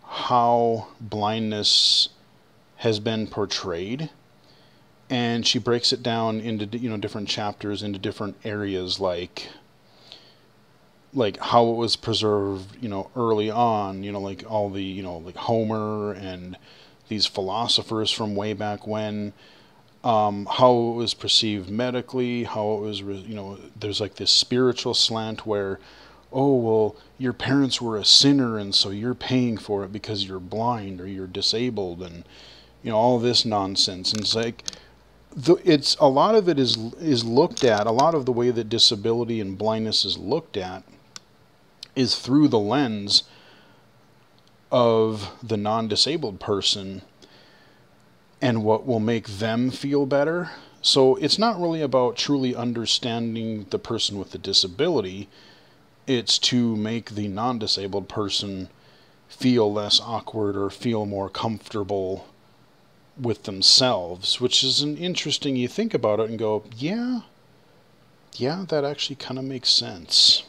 how blindness has been portrayed. And she breaks it down into different chapters, into different areas, like how it was preserved early on, like all the like Homer and these philosophers from way back when, how it was perceived medically, how it was there's like this spiritual slant where, oh, well, your parents were a sinner and so you're paying for it because you're blind or you're disabled, and all this nonsense. And it's like, it's a lot of it is looked at, a lot of the way that disability and blindness is looked at is through the lens of the non-disabled person and what will make them feel better. So it's not really about truly understanding the person with the disability. It's to make the non-disabled person feel less awkward or feel more comfortable with themselves, which is an interesting, you think about it and go, yeah, that actually kind of makes sense.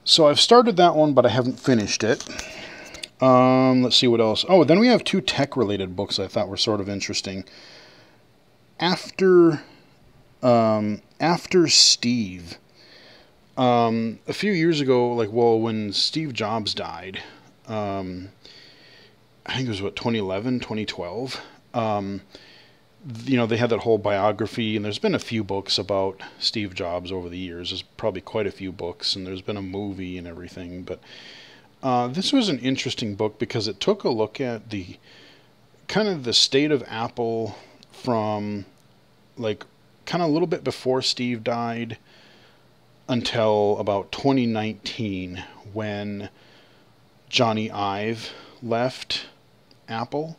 So I've started that one, but I haven't finished it. Let's see what else. Oh, then we have two tech-related books I thought were sort of interesting. After Steve. A few years ago, when Steve Jobs died, I think it was 2011, 2012. They had that whole biography, and there's been a few books about Steve Jobs over the years. There's probably quite a few books, and there's been a movie and everything. But this was an interesting book because it took a look at the kind of the state of Apple from kind of a little bit before Steve died until about 2019, when Johnny Ive left Apple.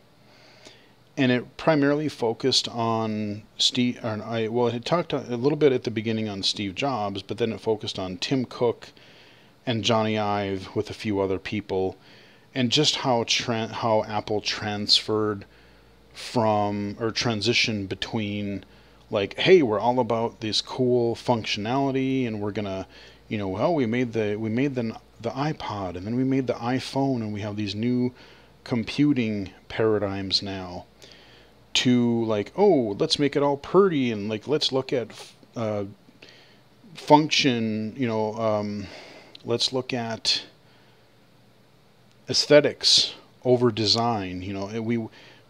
And it primarily focused on Steve, it talked a little bit at the beginning on Steve Jobs, but then it focused on Tim Cook and Johnny Ive with a few other people, and just how Apple transferred from, or transitioned between like, hey, we're all about this cool functionality, and we're gonna, well, we made the iPod, and then we made the iPhone, and we have these new computing paradigms now. To like, oh, let's make it all pretty, and like, let's look at function, let's look at aesthetics over design.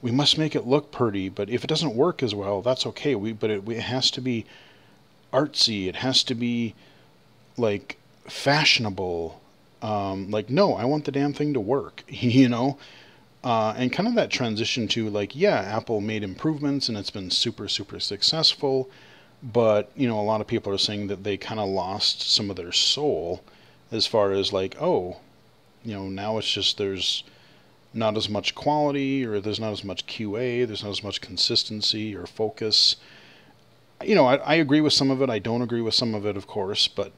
We must make it look pretty, but if it doesn't work as well, that's okay. But it has to be artsy. It has to be like fashionable. Like, no, I want the damn thing to work. And kind of that transition to like, yeah, Apple made improvements and it's been super, super successful. But, a lot of people are saying that they kind of lost some of their soul as far as like, oh, now it's just there's not as much quality, or there's not as much QA, there's not as much consistency or focus. I agree with some of it. I don't agree with some of it, of course, but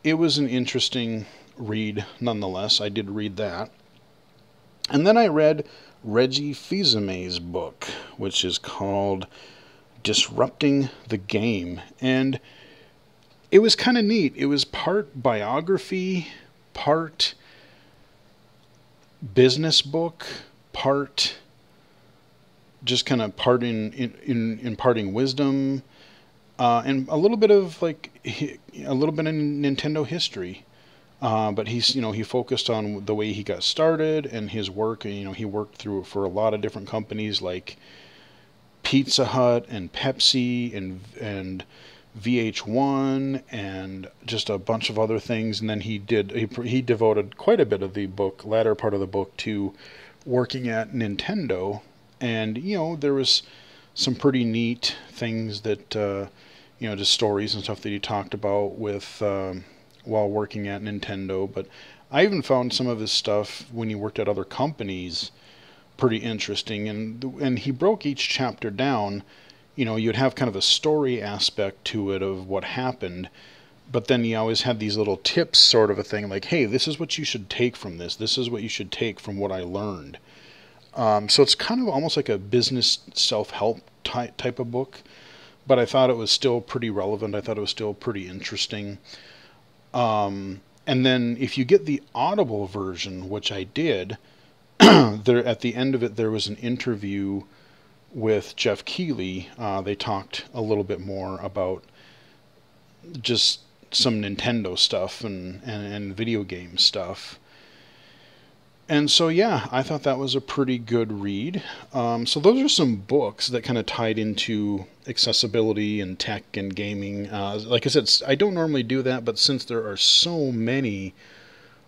it was an interesting read nonetheless. I did read that. And then I read Reggie Fils-Aimé's book, which is called Disrupting the Game. And it was kind of neat. It was part biography, part business book, part just kind of part in imparting wisdom, and a little bit of like a little bit in Nintendo history. But he focused on the way he got started and his work. He worked through for a lot of different companies like Pizza Hut and Pepsi and VH1 and just a bunch of other things. And then he devoted quite a bit of the book, latter part of the book, to working at Nintendo. And there was some pretty neat things that just stories and stuff that he talked about with while working at Nintendo. But I even found some of his stuff when he worked at other companies pretty interesting. And he broke each chapter down. You'd have kind of a story aspect to it of what happened, but then he always had these little tips, sort of a thing, like, hey, this is what you should take from this. This is what you should take from what I learned. So it's kind of almost like a business self-help type of book, but I thought it was still pretty relevant. I thought it was still pretty interesting. And then if you get the Audible version, which I did, there at the end of it, there was an interview with Jeff Keighley. They talked a little bit more about just some Nintendo stuff and video game stuff. And so, yeah, I thought that was a pretty good read. So those are some books that kind of tied into accessibility and tech and gaming. Like I said, I don't normally do that, but since there are so many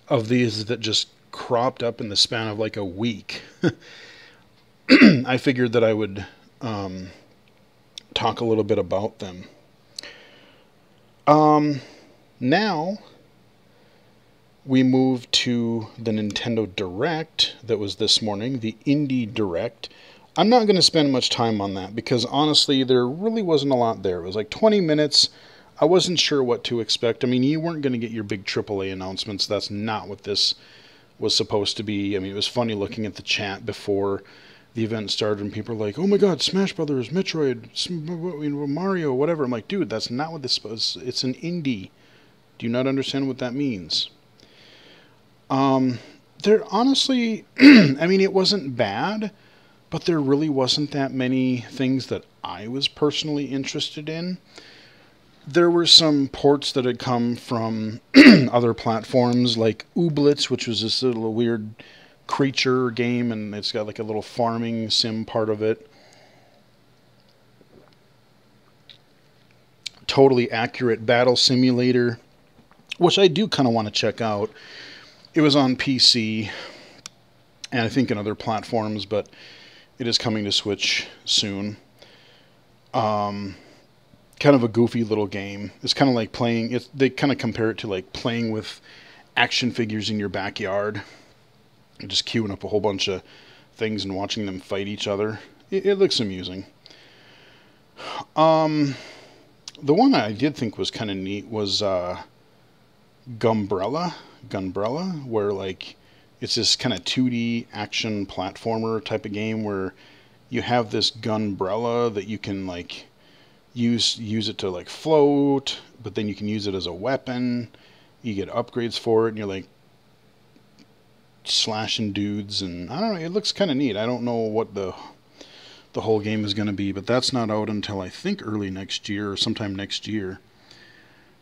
of these that just cropped up in the span of like a week, I figured that I would talk a little bit about them. Now we move to the Nintendo Direct that was this morning, the Indie Direct. I'm not going to spend much time on that because honestly there really wasn't a lot there. It was like 20 minutes. I wasn't sure what to expect. I mean, you weren't going to get your big AAA announcements. That's not what this was supposed to be. I mean, it was funny looking at the chat before the event started and people were like, oh my god, Smash Brothers, Metroid, Mario, whatever. I'm like, dude, that's not what this was. It's an indie. Do you not understand what that means? There honestly, I mean, it wasn't bad, but there really wasn't that many things that I was personally interested in. There were some ports that had come from other platforms like Ooblets, which was this little weird creature game, and it's got like a little farming sim part of it. Totally accurate battle simulator, which I do kind of want to check out. It was on PC and I think in other platforms, but it is coming to Switch soon. Kind of a goofy little game. It's kind of like playing, they kind of compare it to like playing with action figures in your backyard. Just queuing up a whole bunch of things and watching them fight each other. It looks amusing. The one I did think was kind of neat was Gunbrella, where like it's this kind of 2D action platformer type of game where you have this gunbrella that you can use it to like float, but then you can use it as a weapon. You get upgrades for it, and you're like slashing dudes, and I don't know, it looks kind of neat. I don't know what the whole game is going to be, but that's not out until I think early next year or sometime next year.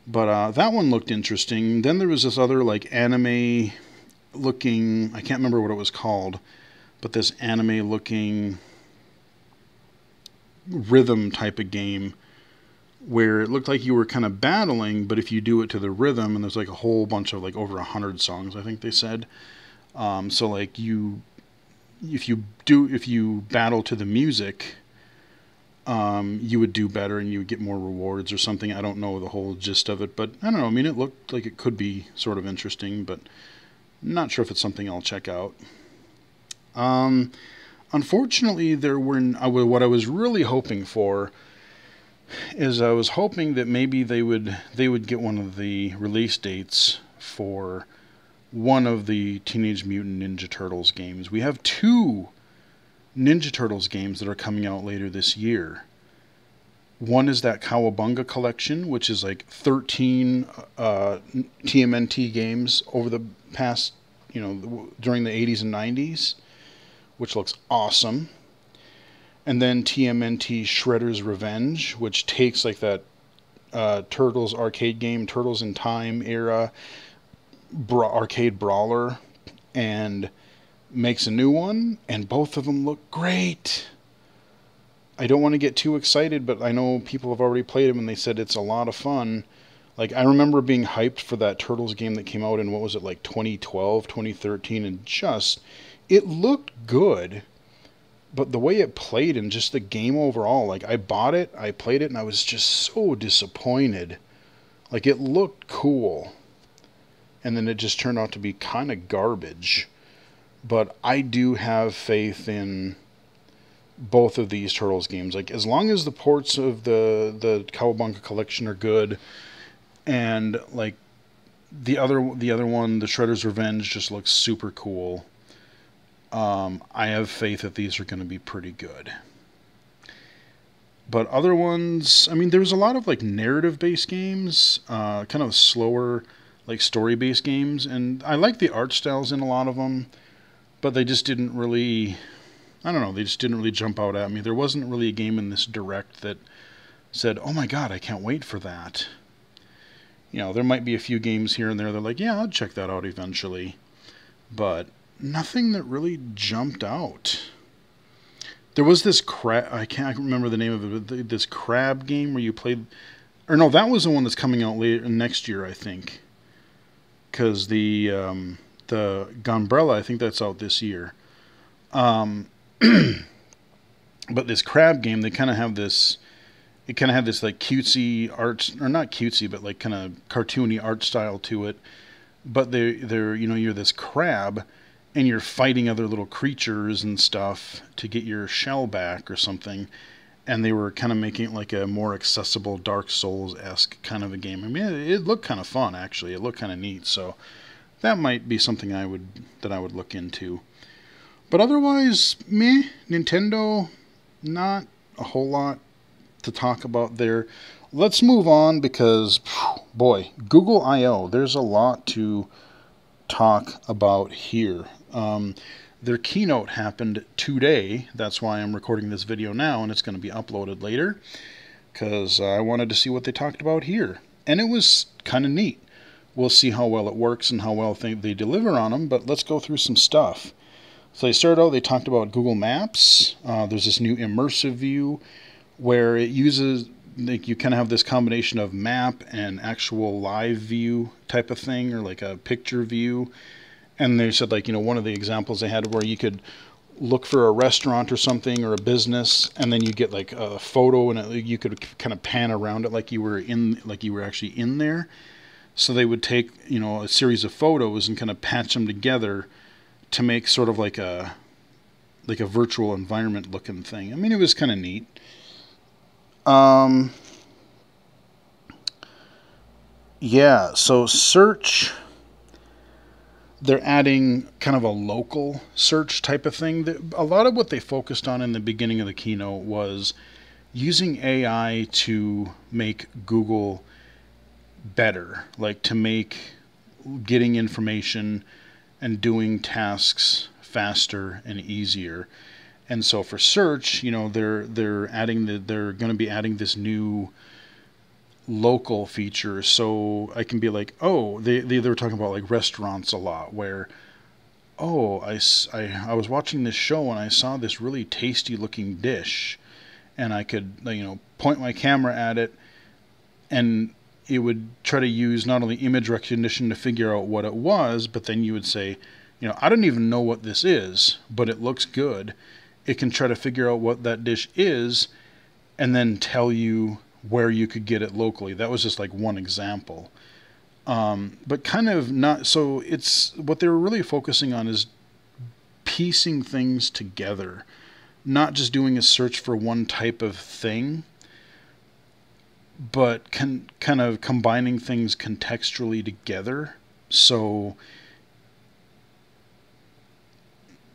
But that one looked interesting. Then there was this other like anime looking, I can't remember what it was called, but this anime looking rhythm type of game where it looked like you were kind of battling, but if you do it to the rhythm, and there's like a whole bunch of like over 100 songs, I think they said. So like if you battle to the music, you would do better and you would get more rewards or something. I don't know the whole gist of it, but I don't know. I mean, it looked like it could be sort of interesting, but I'm not sure if it's something I'll check out. Unfortunately, what I was really hoping for is I was hoping that maybe they would get one of the release dates for one of the Teenage Mutant Ninja Turtles games. We have 2 Ninja Turtles games that are coming out later this year. One is that Cowabunga collection, which is like 13 TMNT games over the past, during the 80s and 90s, which looks awesome. And then TMNT Shredder's Revenge, which takes like that Turtles arcade game, Turtles in Time era arcade brawler, and makes a new one, and both of them look great. I don't want to get too excited, but I know people have already played them and they said it's a lot of fun. Like, I remember being hyped for that Turtles game that came out in, what was it, like 2012, 2013, and it looked good, but the way it played and just the game overall, like, I bought it, I played it, and I was just so disappointed. Like, it looked cool, and then it just turned out to be kind of garbage. But I do have faith in both of these Turtles games. Like, as long as the ports of the Cowabunga collection are good, and like the other one, the Shredder's Revenge, just looks super cool. I have faith that these are going to be pretty good. But other ones, I mean, there was a lot of like narrative-based games, kind of slower, like story-based games, and I like the art styles in a lot of them, but they just didn't really, I don't know, they just didn't really jump out at me. There wasn't really a game in this direct that said, oh my god, I can't wait for that. There might be a few games here and there that are like, yeah, I'll check that out eventually, but nothing that really jumped out. There was this I can't remember the name of it, but this crab game where you played, or no, that was the one that's coming out later next year, I think. Because the Gumbrella, I think that's out this year. But this crab game, they kind of have this, it kind of had this like cutesy art, or not cutesy, but like kind of cartoony art style to it. But they're you're this crab, and you're fighting other little creatures and stuff to get your shell back or something. And they were kind of making it like a more accessible Dark Souls-esque kind of a game. I mean, it looked kind of fun, actually. It looked kind of neat. So that might be something I would look into. But otherwise, meh. Nintendo, not a whole lot to talk about there. Let's move on because, boy, Google I/O. There's a lot to talk about here. Their keynote happened today. That's why I'm recording this video now, and it's going to be uploaded later, because I wanted to see what they talked about here. And it was kind of neat. We'll see how well it works and how well they deliver on them, but let's go through some stuff. So they started out, they talked about Google Maps. There's this new immersive view where it uses, like, you kind of have this combination of map and actual live view type of thing, or like a picture view. And they said, like, one of the examples they had where you could look for a restaurant or something, or a business, and then you get like a photo, and you could kind of pan around it like you were actually in there. So they would take, a series of photos and kind of patch them together to make sort of like a virtual environment looking thing. I mean, it was kind of neat. Yeah, so search, they're adding kind of a local search type of thing. A lot of what they focused on in the beginning of the keynote was using AI to make Google better, like to make getting information and doing tasks faster and easier. And so for search, you know, they're going to be adding this new local feature. So I can be like, oh, they were talking about like restaurants a lot, where oh, I was watching this show and I saw this really tasty looking dish, and I could, you know, point my camera at it, and it would try to use not only image recognition to figure out what it was, but then you would say, you know, I don't even know what this is, but it looks good. It can try to figure out what that dish is and then tell you where you could get it locally. That was just like one example. But kind of not, so it's, what they were really focusing on is piecing things together, not just doing a search for one type of thing, but kind of combining things contextually together. So,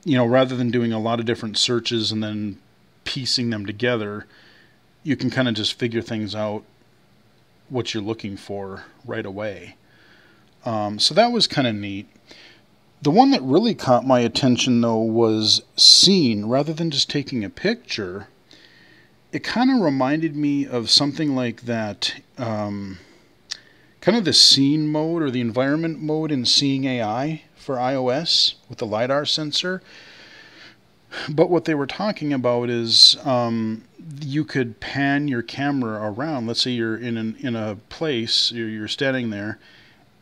you know, rather than doing a lot of different searches and then piecing them together, you can kind of just figure things out, what you're looking for right away. So that was kind of neat. The one that really caught my attention, though, was scene. Rather than just taking a picture, it kind of reminded me of something like that, kind of the scene mode or the environment mode in Seeing AI for iOS with the LiDAR sensor. But what they were talking about is you could pan your camera around. Let's say you're in a place, you're standing there,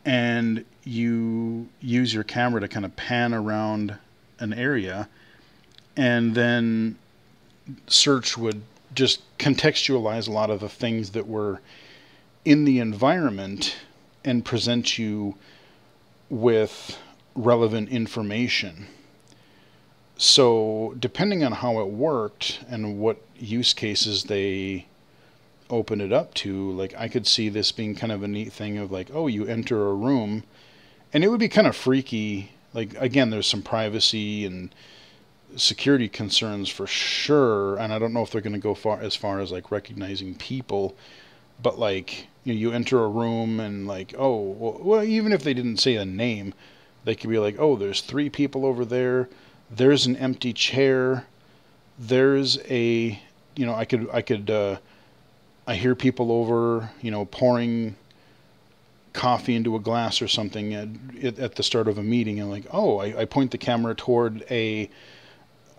and you use your camera to kind of pan around an area, and then search would just contextualize a lot of the things that were in the environment and present you with relevant information. So depending on how it worked and what use cases they open it up to, like I could see this being kind of a neat thing of like, oh, you enter a room, and it would be kind of freaky. Like, again, there's some privacy and security concerns for sure, and I don't know if they're going to go as far as like recognizing people, but like, you know, you enter a room and like, oh, well, even if they didn't say a name, they could be like, oh, there's 3 people over there, there's an empty chair, there's a, you know, I hear people over, you know, pouring coffee into a glass or something at the start of a meeting, and like, oh, I point the camera toward a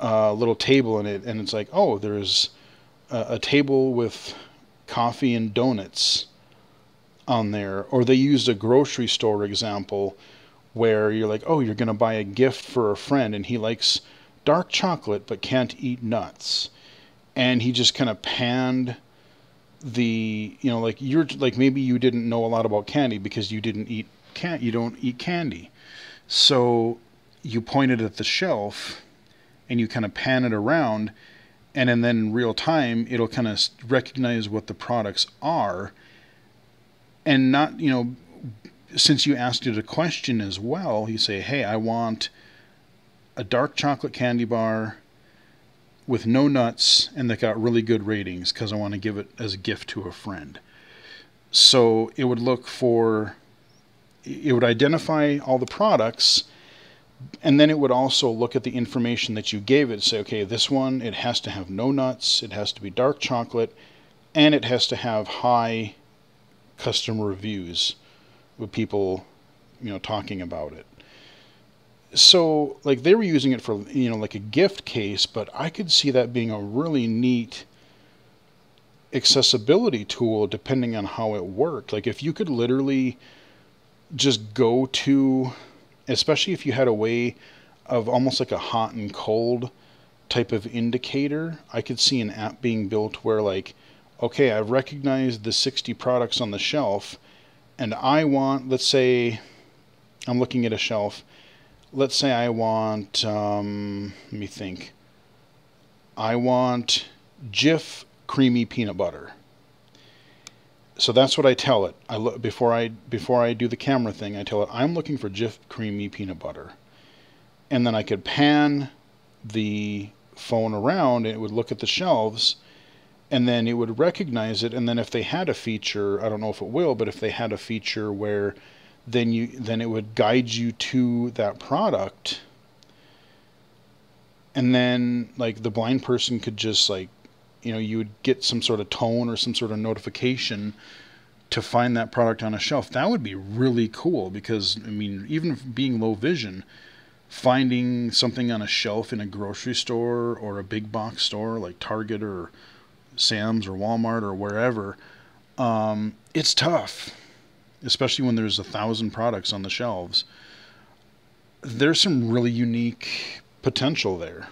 little table in it, and it's like, oh, there's a table with coffee and donuts on there. Or they used a grocery store example where you're like, oh, you're going to buy a gift for a friend, and he likes dark chocolate but can't eat nuts. And he just kind of panned the, you know, like, you're like, maybe you didn't know a lot about candy because you don't eat candy. So you point it at the shelf and you kind of pan it around, and then in real time it'll kind of recognize what the products are, and not, you know, since you asked it a question as well, you say, hey, I want a dark chocolate candy bar with no nuts and that got really good ratings because I want to give it as a gift to a friend. So it would look for, it would identify all the products, and then it would also look at the information that you gave it, say, okay, this one, it has to have no nuts, it has to be dark chocolate, and it has to have high customer reviews with people, you know, talking about it. So like they were using it for, you know, like a gift case, but I could see that being a really neat accessibility tool depending on how it worked. Like if you could literally just go to, especially if you had a way of almost like a hot and cold type of indicator, I could see an app being built where like, okay, I've recognized the 60 products on the shelf, and I want, let's say I'm looking at a shelf, let's say I want, let me think, I want Jif creamy peanut butter. So that's what I tell it. I look before I do the camera thing. I tell it I'm looking for Jif creamy peanut butter, and then I could pan the phone around, and it would look at the shelves, and then it would recognize it. And then if they had a feature, I don't know if it will, but if they had a feature where then it would guide you to that product, and then like the blind person could just like, you would get some sort of tone or some sort of notification to find that product on a shelf. That would be really cool, because I mean, even being low vision, finding something on a shelf in a grocery store or a big box store like Target or Sam's or Walmart or wherever, it's tough, especially when there's 1,000 products on the shelves. There's some really unique potential there.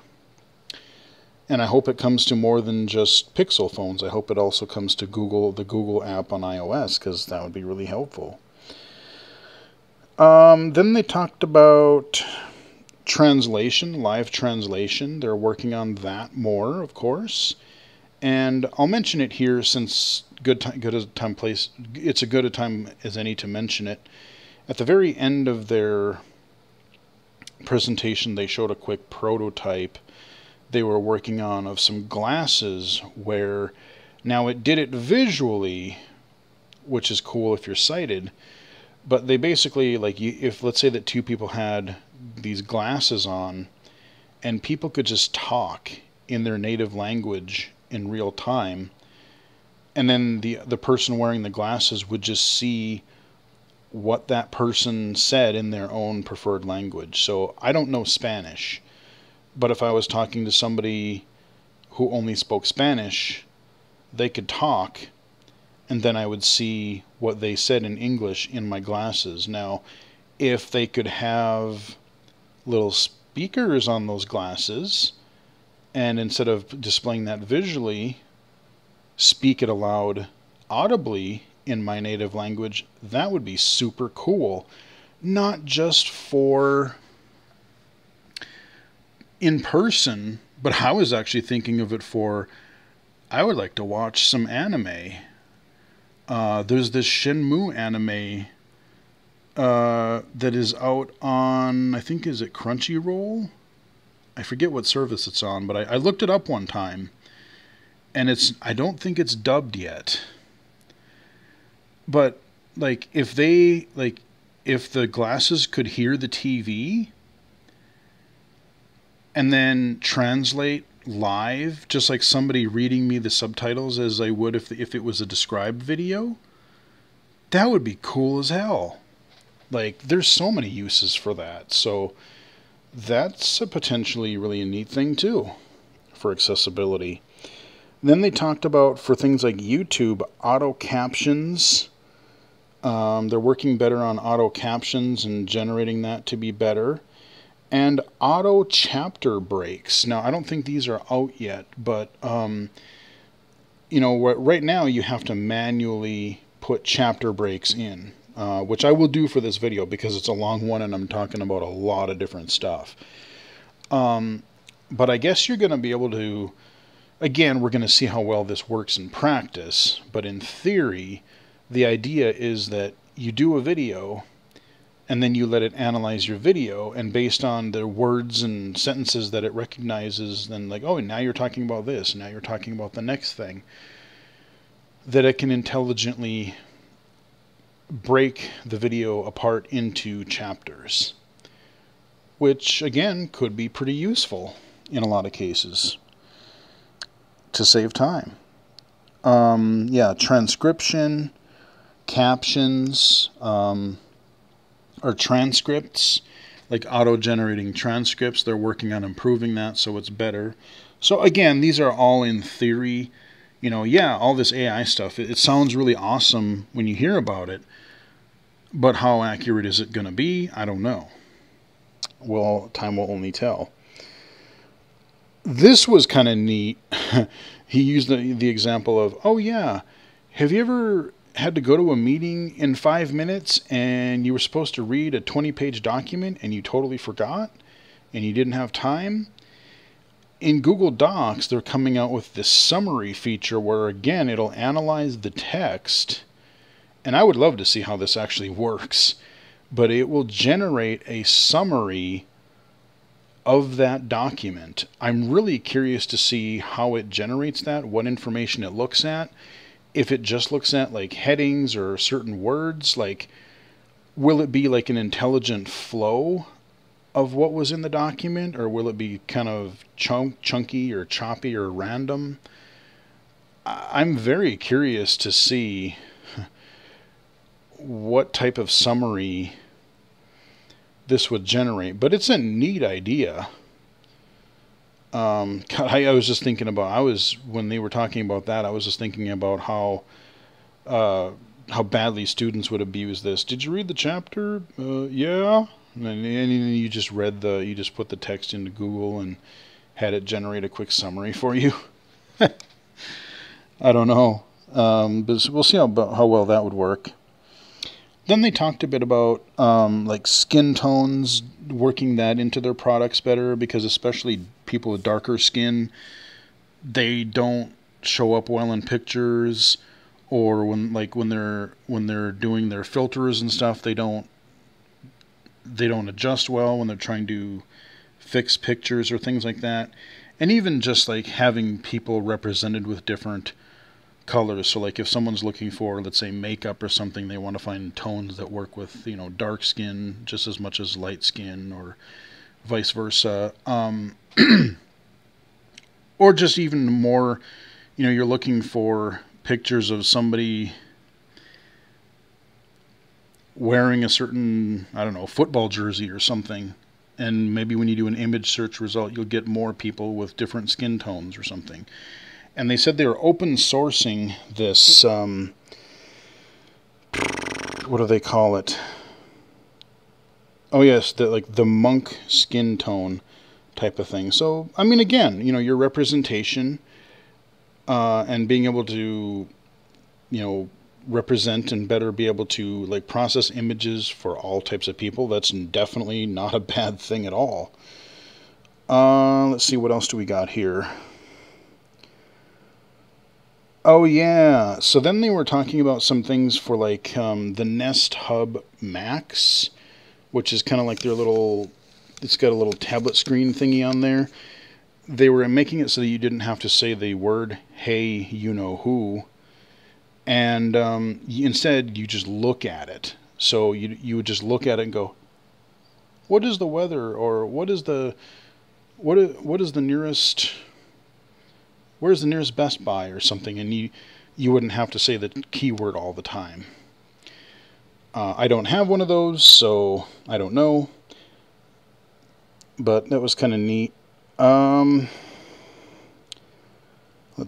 And I hope it comes to more than just Pixel phones. I hope it also comes to the Google app on iOS, because that would be really helpful. Then they talked about translation, live translation. They're working on that more, of course. And I'll mention it here since it's a good a time as any to mention it. At the very end of their presentation, they showed a quick prototype they were working on of some glasses where now it did it visually, which is cool if you're sighted, but they basically, like, if let's say that two people had these glasses on and people could just talk in their native language in real time, and then the person wearing the glasses would just see what that person said in their own preferred language. So I don't know Spanish, but if I was talking to somebody who only spoke Spanish, they could talk, and then I would see what they said in English in my glasses. Now, if they could have little speakers on those glasses, and instead of displaying that visually, speak it aloud audibly in my native language, that would be super cool. Not just for in person, but I was actually thinking of it for, I would like to watch some anime. There's this Shenmue anime that is out on, I think, is it Crunchyroll? I forget what service it's on, but I looked it up one time, and I don't think it's dubbed yet. But like, if the glasses could hear the TV and then translate live, just like somebody reading me the subtitles as I would if it was a described video, that would be cool as hell. Like, there's so many uses for that. So that's a potentially really neat thing too for accessibility. Then they talked about, for things like YouTube, auto captions. They're working better on auto captions and generating that to be better. And auto chapter breaks. Now, I don't think these are out yet, but right now you have to manually put chapter breaks in, which I will do for this video because it's a long one and I'm talking about a lot of different stuff. But I guess you're going to be able to, again, we're going to see how well this works in practice, but in theory, the idea is that you do a video and then you let it analyze your video, and based on the words and sentences that it recognizes, then like, oh, now you're talking about this, now you're talking about the next thing, that it can intelligently break the video apart into chapters, which again could be pretty useful in a lot of cases to save time. Transcription, captions, or transcripts, like auto-generating transcripts. They're working on improving that so it's better. So again, these are all in theory. All this AI stuff, it sounds really awesome when you hear about it, but how accurate is it going to be? I don't know. Well, time will only tell. This was kind of neat. He used the example of, oh yeah, have you ever had to go to a meeting in 5 minutes and you were supposed to read a 20-page document and you totally forgot and you didn't have time? In Google Docs, they're coming out with this summary feature where, again, it'll analyze the text, and I would love to see how this actually works, but it will generate a summary of that document. I'm really curious to see how it generates that, what information it looks at. If it just looks at like headings or certain words, like will it be like an intelligent flow of what was in the document, or will it be kind of chunky or choppy or random? I'm very curious to see what type of summary this would generate, but it's a neat idea. God, I was just thinking about, when they were talking about that, I was just thinking about how badly students would abuse this. Did you read the chapter? Yeah. And you just you just put the text into Google and had it generate a quick summary for you. I don't know. But we'll see how well that would work. Then they talked a bit about like skin tones, working that into their products better, because especially people with darker skin, they don't show up well in pictures, or when they're doing their filters and stuff, they don't adjust well when they're trying to fix pictures or things like that. And even just like having people represented with different colors. So like if someone's looking for, let's say, makeup or something, they want to find tones that work with, dark skin just as much as light skin, or vice versa. Or just even more, you're looking for pictures of somebody wearing a certain, I don't know, football jersey or something. And maybe when you do an image search result, you'll get more people with different skin tones or something. And they said they were open sourcing this, what do they call it? Oh yes, the monk skin tone type of thing. So, I mean, again, your representation, and being able to, represent and better be able to like process images for all types of people, that's definitely not a bad thing at all. Let's see, what else do we got here? Oh yeah, so then they were talking about some things for like the Nest Hub Max, which is kind of like their little, it's got a little tablet screen thingy on there. They were making it so that you didn't have to say the word, hey, you-know-who, and instead you just look at it. So you would just look at it and go, what is the weather, or what is the nearest, where's the nearest Best Buy or something, and you wouldn't have to say the keyword all the time. I don't have one of those, so I don't know, but that was kind of neat. Let's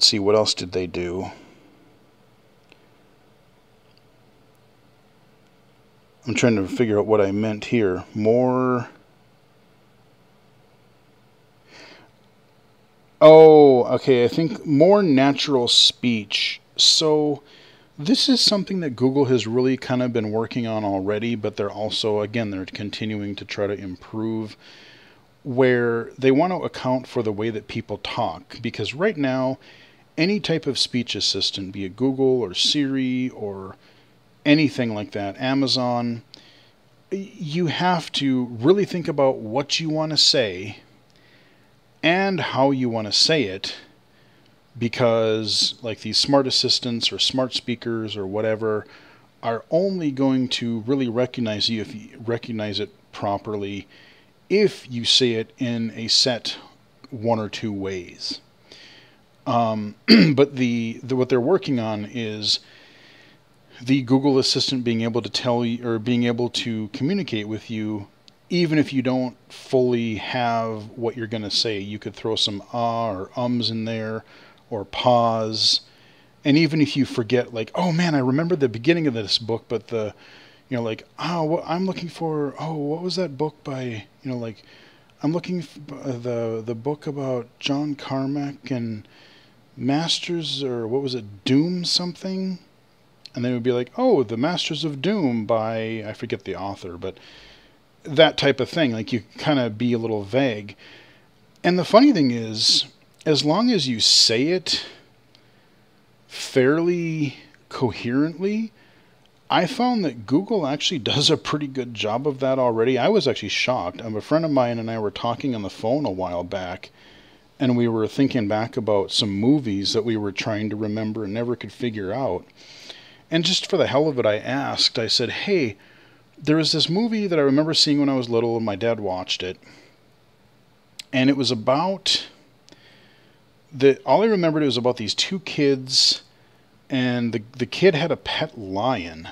see, what else did they do? I'm trying to figure out what I meant here. More... Oh, okay, I think more natural speech. So this is something that Google has really kind of been working on already, but they're also, again, they're continuing to try to improve, where they want to account for the way that people talk. Because right now, any type of speech assistant, be it Google or Siri or anything like that, Amazon, you have to really think about what you want to say and how you want to say it, because like these smart assistants or smart speakers or whatever are only going to really recognize you if you recognize it properly, if you say it in a set one or two ways. But what they're working on is the Google Assistant being able to tell you, or being able to communicate with you, even if you don't fully have what you're going to say. You could throw some or ums in there, or pause. And even if you forget, like, oh man, I remember the beginning of this book, but like, oh, I'm looking for, oh, what was that book by, like, I'm looking for the book about John Carmack and Masters, or what was it, Doom something? And then it would be like, oh, The Masters of Doom by, I forget the author, but that type of thing. Like, you kind of be a little vague. And the funny thing is, as long as you say it fairly coherently, I found that Google actually does a pretty good job of that already. I was actually shocked. A friend of mine and I were talking on the phone a while back, and we were thinking back about some movies that we were trying to remember and never could figure out. And just for the hell of it, I said, hey, there was this movie that I remember seeing when I was little, and my dad watched it. And it was about all I remembered, it was about these two kids, and the kid had a pet lion.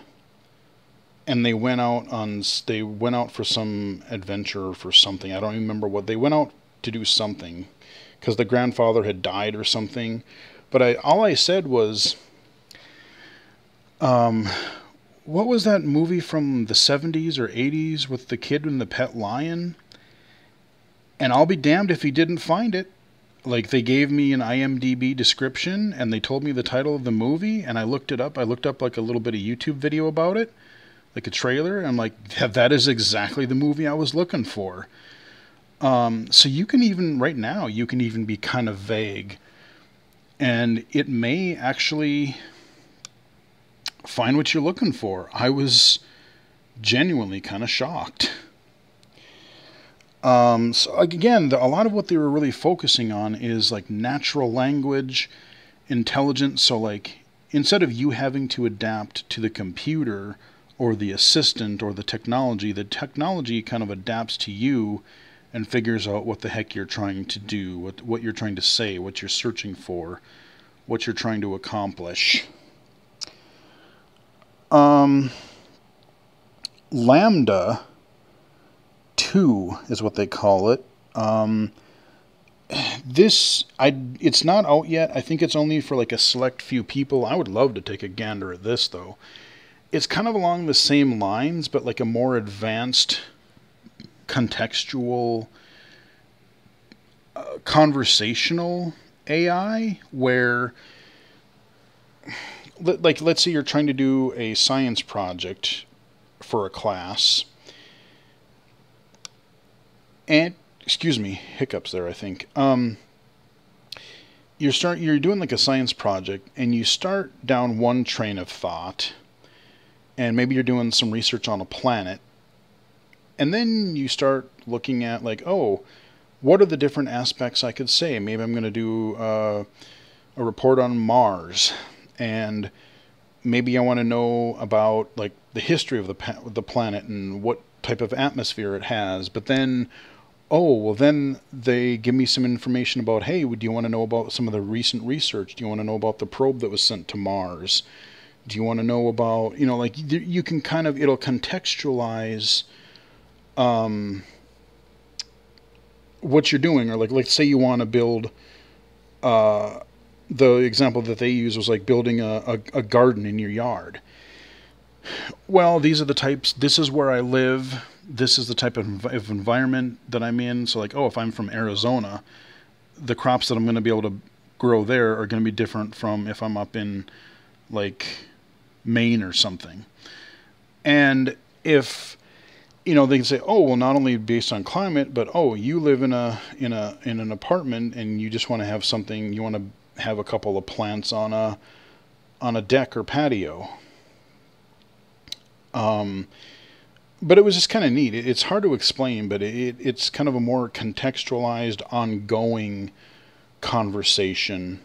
And they went out for some adventure or for something. I don't even remember what. They went out to do something because the grandfather had died or something. But all I said was, what was that movie from the 70s or 80s with the kid and the pet lion? And I'll be damned if he didn't find it. Like, they gave me an IMDb description and they told me the title of the movie, and I looked it up. I looked up like a little bit of YouTube video about it, like a trailer, and I'm like, that is exactly the movie I was looking for. So you can even, right now, you can even be kind of vague, and it may actually find what you're looking for. I was genuinely kind of shocked. So again, a lot of what they were really focusing on is like natural language, intelligence. So like, instead of you having to adapt to the computer or the assistant or the technology kind of adapts to you and figures out what the heck you're trying to do, what you're trying to say, what you're searching for, what you're trying to accomplish. Lambda 2 is what they call it. It's not out yet. I think it's only for like a select few people. I would love to take a gander at this though. It's kind of along the same lines, but like a more advanced contextual conversational AI, where like, let's say you're trying to do a science project for a class, and excuse me, hiccups there, I think. You're doing like a science project, and you start down one train of thought, and maybe you're doing some research on a planet, and then you start looking at like, oh, what are the different aspects I could say? Maybe I'm going to do a report on Mars, and maybe I want to know about like the history of the planet and what type of atmosphere it has. But then, oh, well, then they give me some information about, hey, do you want to know about some of the recent research? Do you want to know about the probe that was sent to Mars? Do you want to know about, like, you can kind of, it'll contextualize what you're doing. Or like, let's say you want to build, the example that they use was like building a garden in your yard. Well, these are the types, this is where I live, this is the type of environment that I'm in. So like, oh, if I'm from Arizona, the crops that I'm going to be able to grow there are going to be different from if I'm up in like Maine or something. And if, they can say, oh, well, not only based on climate, but, oh, you live in an apartment and you just want to have something, you want to have a couple of plants on a deck or patio. But it was just kind of neat. It's hard to explain, but it's kind of a more contextualized, ongoing conversation,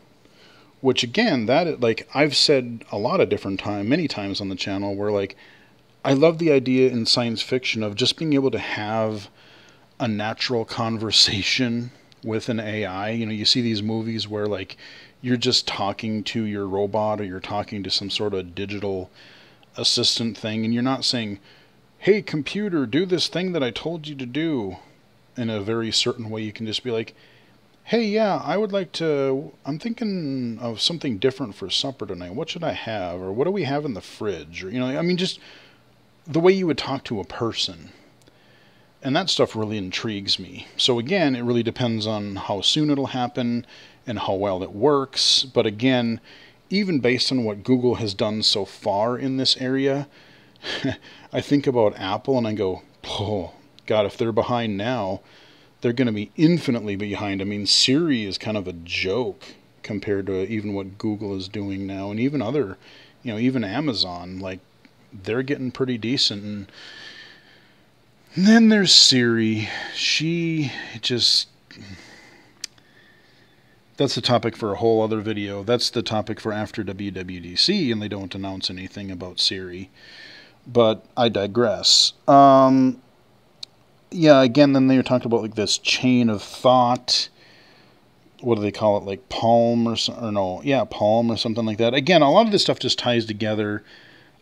which again, that, like I've said a lot of different many times on the channel, where like, I love the idea in science fiction of just being able to have a natural conversation with an AI. You see these movies where like you're just talking to your robot, or you're talking to some sort of digital assistant thing, and you're not saying, hey, computer, do this thing that I told you to do in a very certain way. You can just be like, hey, yeah, I'm thinking of something different for supper tonight. What should I have? Or what do we have in the fridge? Or, just the way you would talk to a person. And that stuff really intrigues me. So again, it really depends on how soon it'll happen and how well it works. But again, even based on what Google has done so far in this area, I think about Apple and I go, oh, God, if they're behind now, they're going to be infinitely behind. I mean, Siri is kind of a joke compared to even what Google is doing now. And even other, even Amazon, like, they're getting pretty decent. And then there's Siri. She just... That's the topic for a whole other video. That's the topic for after WWDC, and they don't announce anything about Siri. But I digress. Yeah, again, then they were talking about like this chain of thought. What do they call it? Like Palm or no? Yeah, Palm or something like that. Again, a lot of this stuff just ties together.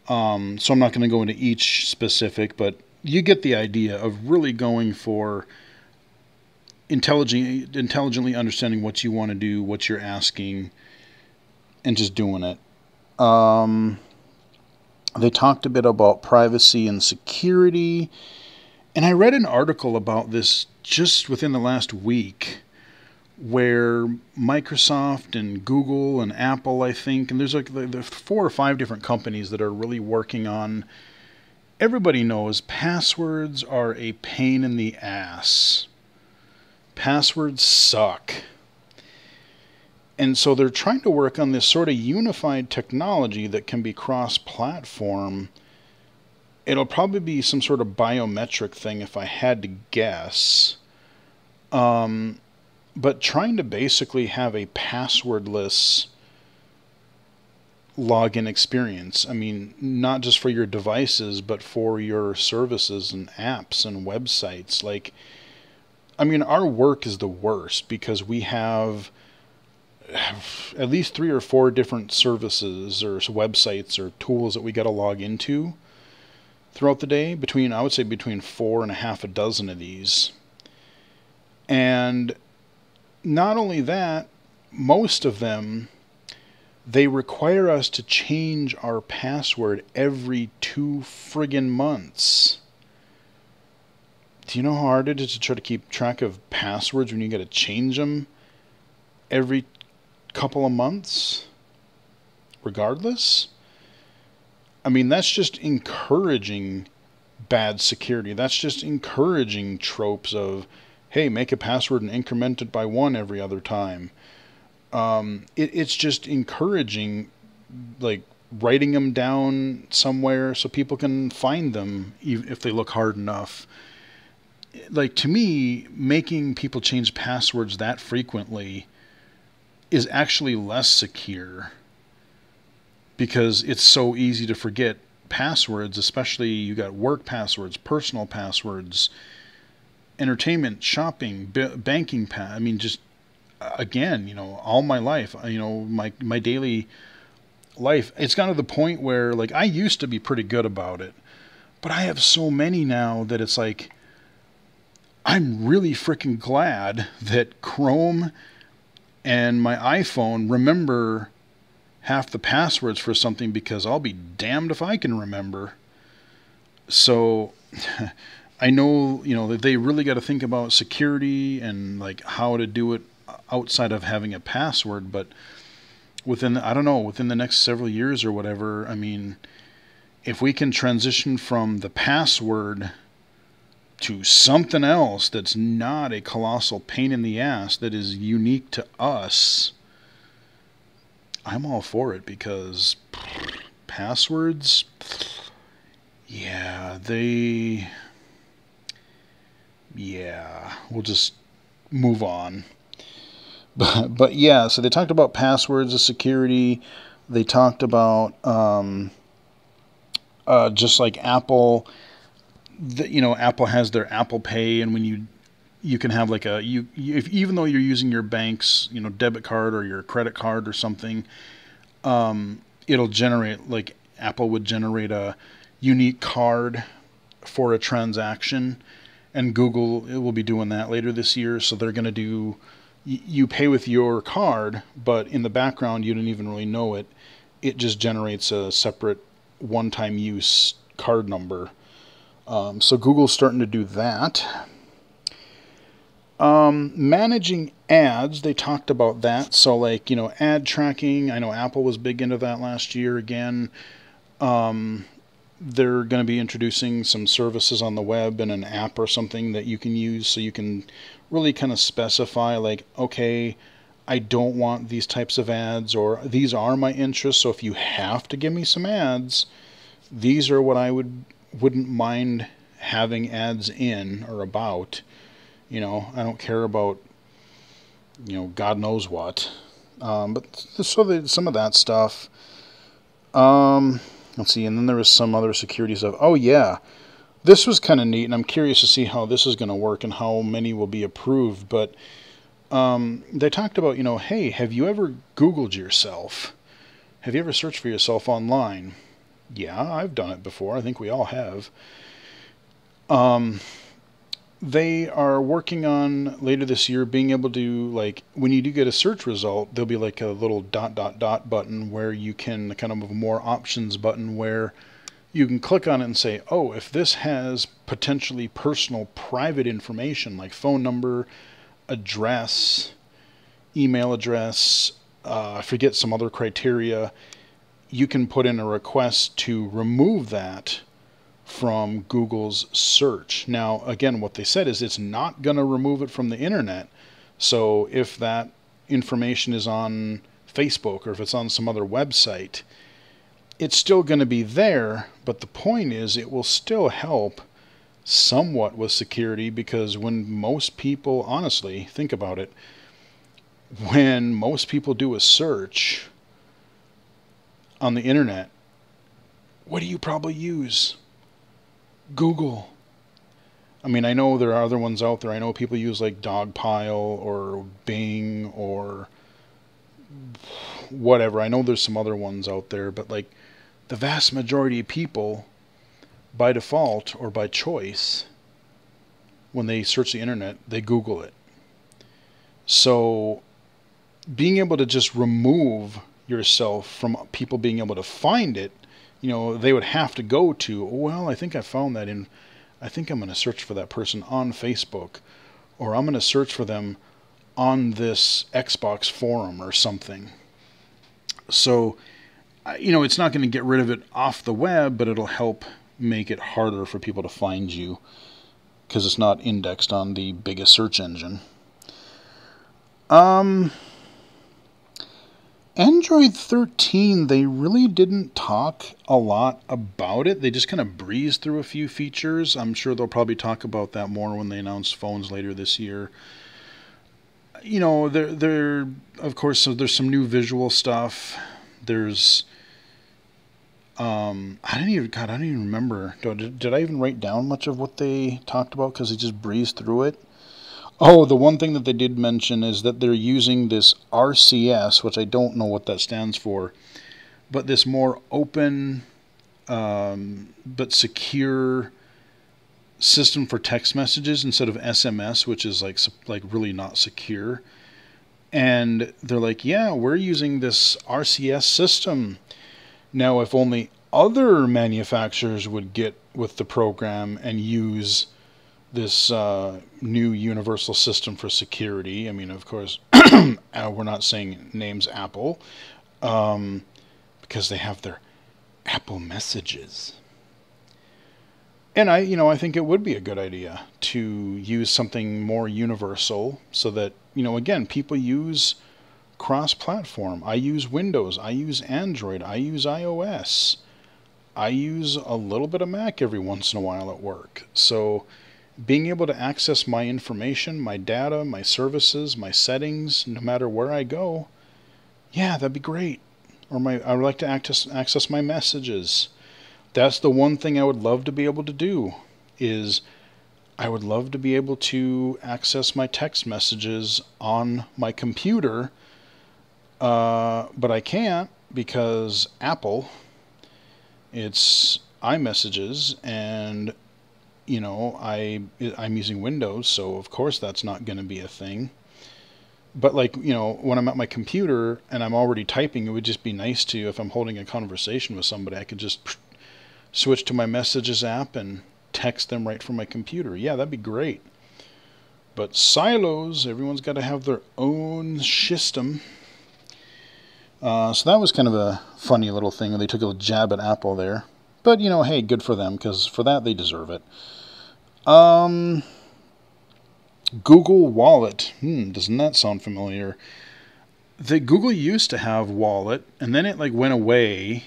So I'm not going to go into each specific, but you get the idea of really going for intelligently understanding what you want to do, what you're asking, and just doing it. They talked a bit about privacy and security, and I read an article about this just within the last week where Microsoft and Google and Apple, I think, and there's 4 or 5 different companies that are really working on... Everybody knows passwords are a pain in the ass. Passwords suck. And so they're trying to work on this sort of unified technology that can be cross-platform. It'll probably be some sort of biometric thing if I had to guess. But trying to basically have a passwordless login experience. I mean, not just for your devices, but for your services and apps and websites. Like, I mean, our work is the worst because we have at least 3 or 4 different services or websites or tools that we got to log into throughout the day. I would say between 4 and a half a dozen of these. And not only that, most of them, they require us to change our password every 2 friggin' months. Do you know how hard it is to try to keep track of passwords when you got to change them every couple of months? Regardless? I mean, that's just encouraging bad security. That's just encouraging tropes of, hey, make a password and increment it by 1 every other time. It's just encouraging, like, writing them down somewhere so people can find them if they look hard enough. Like, to me, making people change passwords that frequently is actually less secure because it's so easy to forget passwords, especially you got work passwords, personal passwords, entertainment, shopping, banking I mean, just, again, you know, all my life, you know, my daily life, it's gotten to the point where, like, I used to be pretty good about it, but I have so many now that it's like, I'm really freaking glad that Chrome and my iPhone remember half the passwords for something, because I'll be damned if I can remember. So I know, you know, that they really got to think about security and like how to do it outside of having a password, but within the next several years or whatever, I mean, if we can transition from the password to something else that's not a colossal pain in the ass, that is unique to us, I'm all for it, because passwords, yeah, we'll just move on. But yeah, so they talked about passwords, the security. They talked about just like Apple. Apple has their Apple Pay, and when you can have like even though you're using your bank's debit card or your credit card or something, it'll generate, like, Apple would generate a unique card for a transaction, and Google, it will be doing that later this year. So they're going to do, you pay with your card, but in the background you don't even really know it. It just generates a separate one-time use card number. So Google's starting to do that. Managing ads, they talked about that. So, like, ad tracking, I know Apple was big into that last year again. They're going to be introducing some services on the web and an app or something that you can use, so you can really kind of specify, like, okay, I don't want these types of ads, or these are my interests, so if you have to give me some ads, these are what I wouldn't mind having ads in or about. You know, I don't care about, you know, God knows what. But so some of that stuff. Let's see, and then there was some other security stuff. Oh yeah, this was kind of neat, and I'm curious to see how this is going to work and how many will be approved. But they talked about, you know, hey, have you ever Googled yourself? Have you ever searched for yourself online? Yeah, I've done it before. I think we all have. They are working on later this year being able to, like, when you do get a search result, there'll be like a little dot dot dot button where you can kind of a more options button where you can click on it and say, oh, if this has potentially personal private information like phone number, address, email address, I forget some other criteria, you can put in a request to remove that from Google's search. Now, again, what they said is it's not going to remove it from the internet. So if that information is on Facebook or if it's on some other website, it's still going to be there. But the point is it will still help somewhat with security, because when most people, honestly, think about it, when most people do a search on the internet, what do you probably use? Google. I mean, I know there are other ones out there. I know people use like Dogpile or Bing or whatever. I know there's some other ones out there, but like the vast majority of people, by default or by choice, when they search the internet, they Google it. So being able to just remove yourself from people being able to find it, you know, they would have to go to, well, I think I found that in, I think I'm going to search for that person on Facebook, or I'm going to search for them on this Xbox forum or something. So, you know, it's not going to get rid of it off the web, but it'll help make it harder for people to find you because it's not indexed on the biggest search engine. Android 13, they really didn't talk a lot about it. They just kind of breezed through a few features. I'm sure they'll probably talk about that more when they announce phones later this year. You know, they're of course, so there's some new visual stuff. There's I don't even remember. Did I even write down much of what they talked about because they just breezed through it? Oh, the one thing that they did mention is that they're using this RCS, which I don't know what that stands for, but this more open but secure system for text messages instead of SMS, which is like really not secure. And they're like, yeah, we're using this RCS system. Now, if only other manufacturers would get with the program and use this new universal system for security. I mean, of course, we're not saying names Apple, because they have their Apple messages. And I think it would be a good idea to use something more universal so that, again, people use cross-platform. I use Windows, I use Android, I use iOS. I use a little bit of Mac every once in a while at work. So being able to access my information, my data, my services, my settings, no matter where I go, yeah, that'd be great. Or I would like to access my messages. That's the one thing I would love to be able to do, is I would love to be able to access my text messages on my computer, but I can't because Apple, it's iMessages, and I'm using Windows, so of course that's not going to be a thing. But when I'm at my computer and I'm already typing, it would just be nice to, if I'm holding a conversation with somebody, I could just switch to my Messages app and text them right from my computer. Yeah, that'd be great. But silos, everyone's got to have their own system. So that was kind of a funny little thing. They took a jab at Apple there. But, hey, good for them, because for that they deserve it. Google Wallet. Doesn't that sound familiar? The Google used to have Wallet, and then it went away.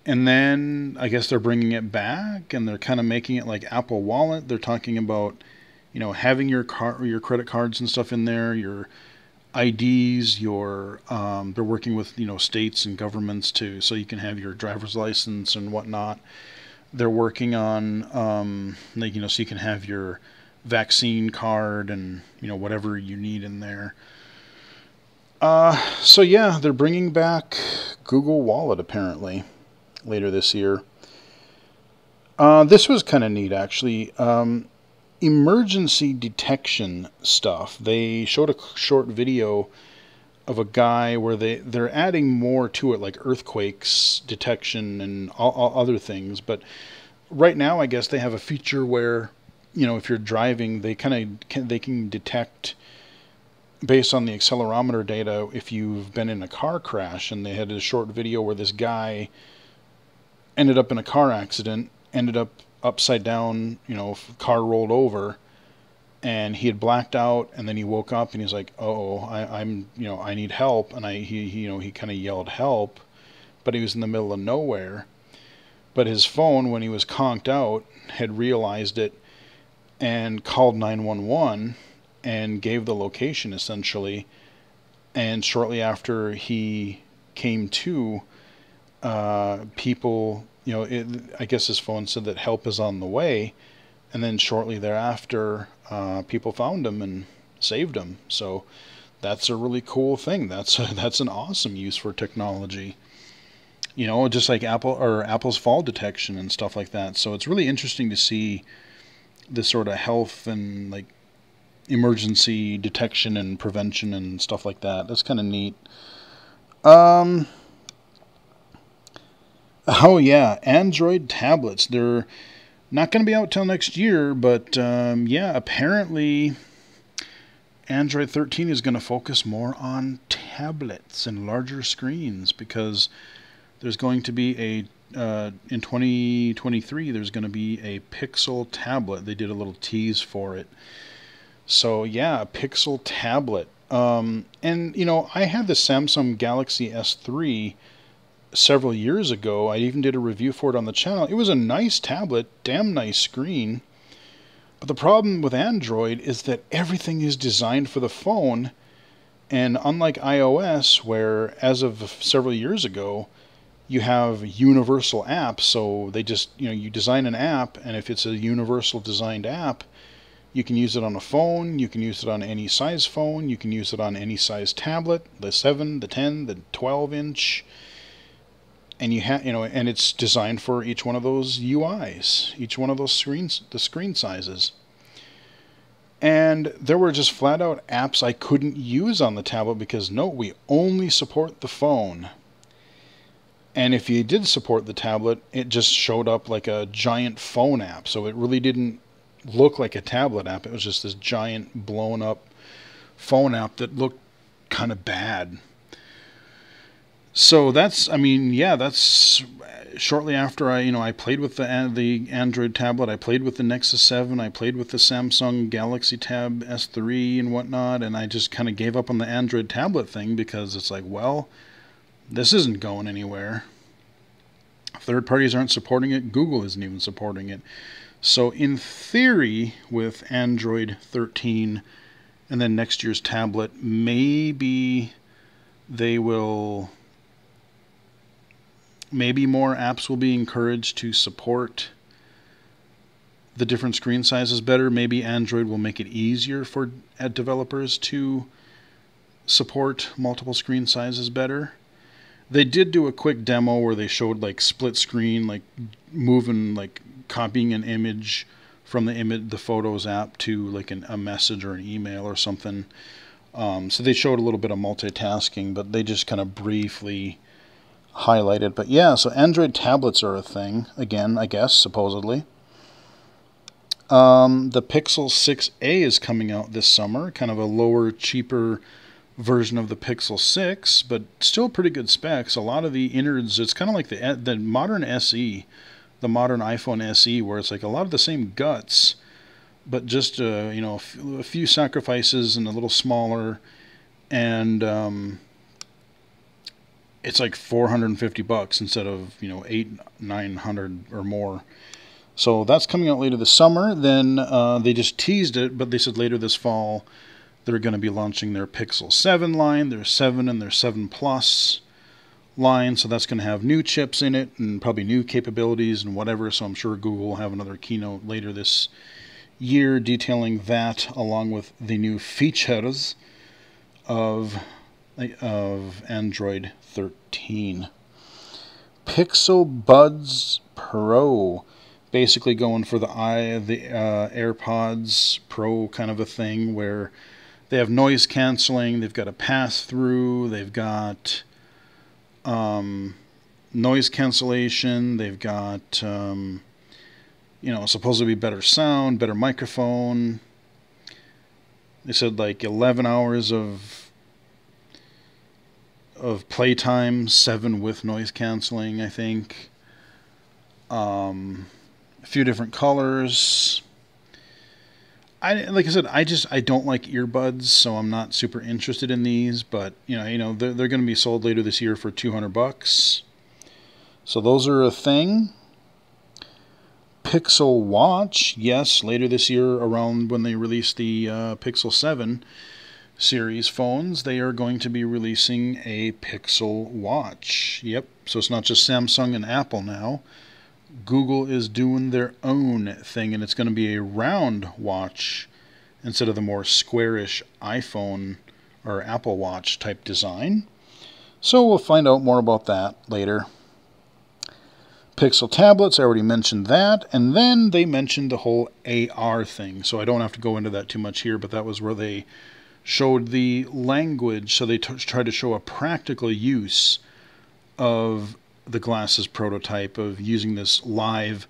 And then I guess they're bringing it back, and they're kind of making it like Apple Wallet. They're talking about, having your your credit cards and stuff in there, your IDs, your they're working with states and governments so you can have your driver's license and whatnot. They're working on so you can have your vaccine card and whatever you need in there. So yeah, they're bringing back Google Wallet apparently later this year. This was kind of neat actually. Emergency detection stuff. They showed a short video of a guy where they're adding more to it, like earthquakes detection and all other things. But right now, I guess they have a feature where, if you're driving, they can detect based on the accelerometer data if you've been in a car crash. And they had a short video where this guy ended up in a car accident, ended up upside down, car rolled over, and he had blacked out, and then he woke up and he's like, "Oh, I'm I need help," and he kind of yelled help, but he was in the middle of nowhere. But his phone, when he was conked out, had realized it and called 911 and gave the location essentially. And shortly after he came to, people, I guess his phone said that help is on the way. And then shortly thereafter, people found him and saved him. So that's a really cool thing. That's an awesome use for technology. Just like Apple's fall detection and stuff like that. So it's really interesting to see this sort of health and like emergency detection and prevention and stuff like that. That's kind of neat. Oh yeah, Android tablets. They're not going to be out till next year, but yeah, apparently Android 13 is going to focus more on tablets and larger screens because there's going to be in 2023, there's going to be a Pixel tablet. They did a little tease for it. So yeah, a Pixel tablet. And I had the Samsung Galaxy S3 several years ago. I even did a review for it on the channel. It was a nice tablet, damn nice screen. But the problem with Android is that everything is designed for the phone. And unlike iOS, where as of several years ago, you have universal apps. So they just, you design an app, and if it's a universal designed app, you can use it on a phone, you can use it on any size phone, you can use it on any size tablet, the 7, the 10, the 12-inch. And and it's designed for each one of those UIs, each one of those screens, the screen sizes. And there were just flat out apps I couldn't use on the tablet because no, we only support the phone. And if you did support the tablet, it just showed up like a giant phone app. So it really didn't look like a tablet app. It was just this giant blown up phone app that looked kind of bad. So that's shortly after I played with the Android tablet. I played with the Nexus 7. I played with the Samsung Galaxy Tab S3 and whatnot, and I just kind of gave up on the Android tablet thing because it's like, well, this isn't going anywhere. Third parties aren't supporting it. Google isn't even supporting it. So in theory, with Android 13 and then next year's tablet, maybe more apps will be encouraged to support the different screen sizes better. Maybe Android will make it easier for developers to support multiple screen sizes better. They did do a quick demo where they showed like split screen, like moving, like copying an image from the Photos app to like a message or an email or something. So they showed a little bit of multitasking, but they just kind of briefly highlighted. But yeah, so Android tablets are a thing again, I guess, supposedly. The Pixel 6a is coming out this summer, kind of a lower, cheaper version of the Pixel 6, but still pretty good specs. A lot of the innards, it's kind of like the modern SE, the modern iPhone SE, where it's like a lot of the same guts, but just a few sacrifices and a little smaller. And it's like $450 instead of, you know, 800-900 or more. So that's coming out later this summer. Then they just teased it, but they said later this fall they're going to be launching their Pixel 7 line, their 7 and their 7 Plus line. So that's going to have new chips in it and probably new capabilities and whatever. So I'm sure Google will have another keynote later this year detailing that, along with the new features of Android 13. Pixel Buds Pro, basically going for the AirPods Pro kind of a thing, where they have noise canceling, they've got a pass through, they've got noise cancellation, they've got you know, supposed to be better sound, better microphone. They said like 11 hours of playtime, 7 with noise canceling, I think. A few different colors. Like I said, I don't like earbuds, so I'm not super interested in these. But you know, they're going to be sold later this year for $200. So those are a thing. Pixel Watch, yes, later this year, around when they release the Pixel 7 series phones, they are going to be releasing a Pixel Watch. Yep, so it's not just Samsung and Apple now. Google is doing their own thing, and it's going to be a round watch instead of the more squarish iPhone or Apple Watch type design. So we'll find out more about that later. Pixel tablets, I already mentioned that. And then they mentioned the whole AR thing. So I don't have to go into that too much here, but that was where they showed the language. So they tried to show a practical use of the glasses prototype, of using this live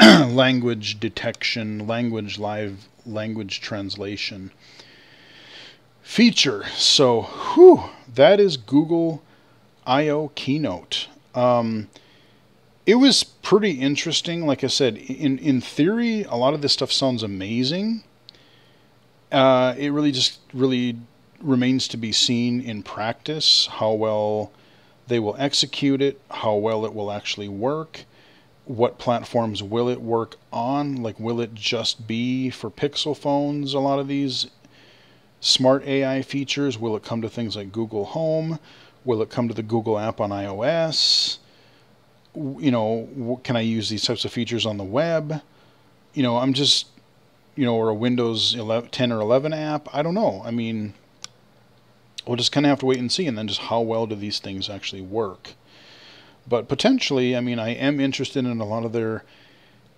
language detection, live language translation feature. So, that is Google I/O Keynote. It was pretty interesting. Like I said, in theory, a lot of this stuff sounds amazing. It really remains to be seen in practice how well they will execute it, how well it will actually work, what platforms will it work on. Like, will it just be for Pixel phones, a lot of these smart AI features? Will it come to things like Google Home? Will it come to the Google app on iOS? You know, can I use these types of features on the web? You know, I'm just, you know, or a Windows 10 or 11 app. I don't know. I mean, we'll just kind of have to wait and see, and then just how well do these things actually work. But potentially, I mean, I am interested in a lot of their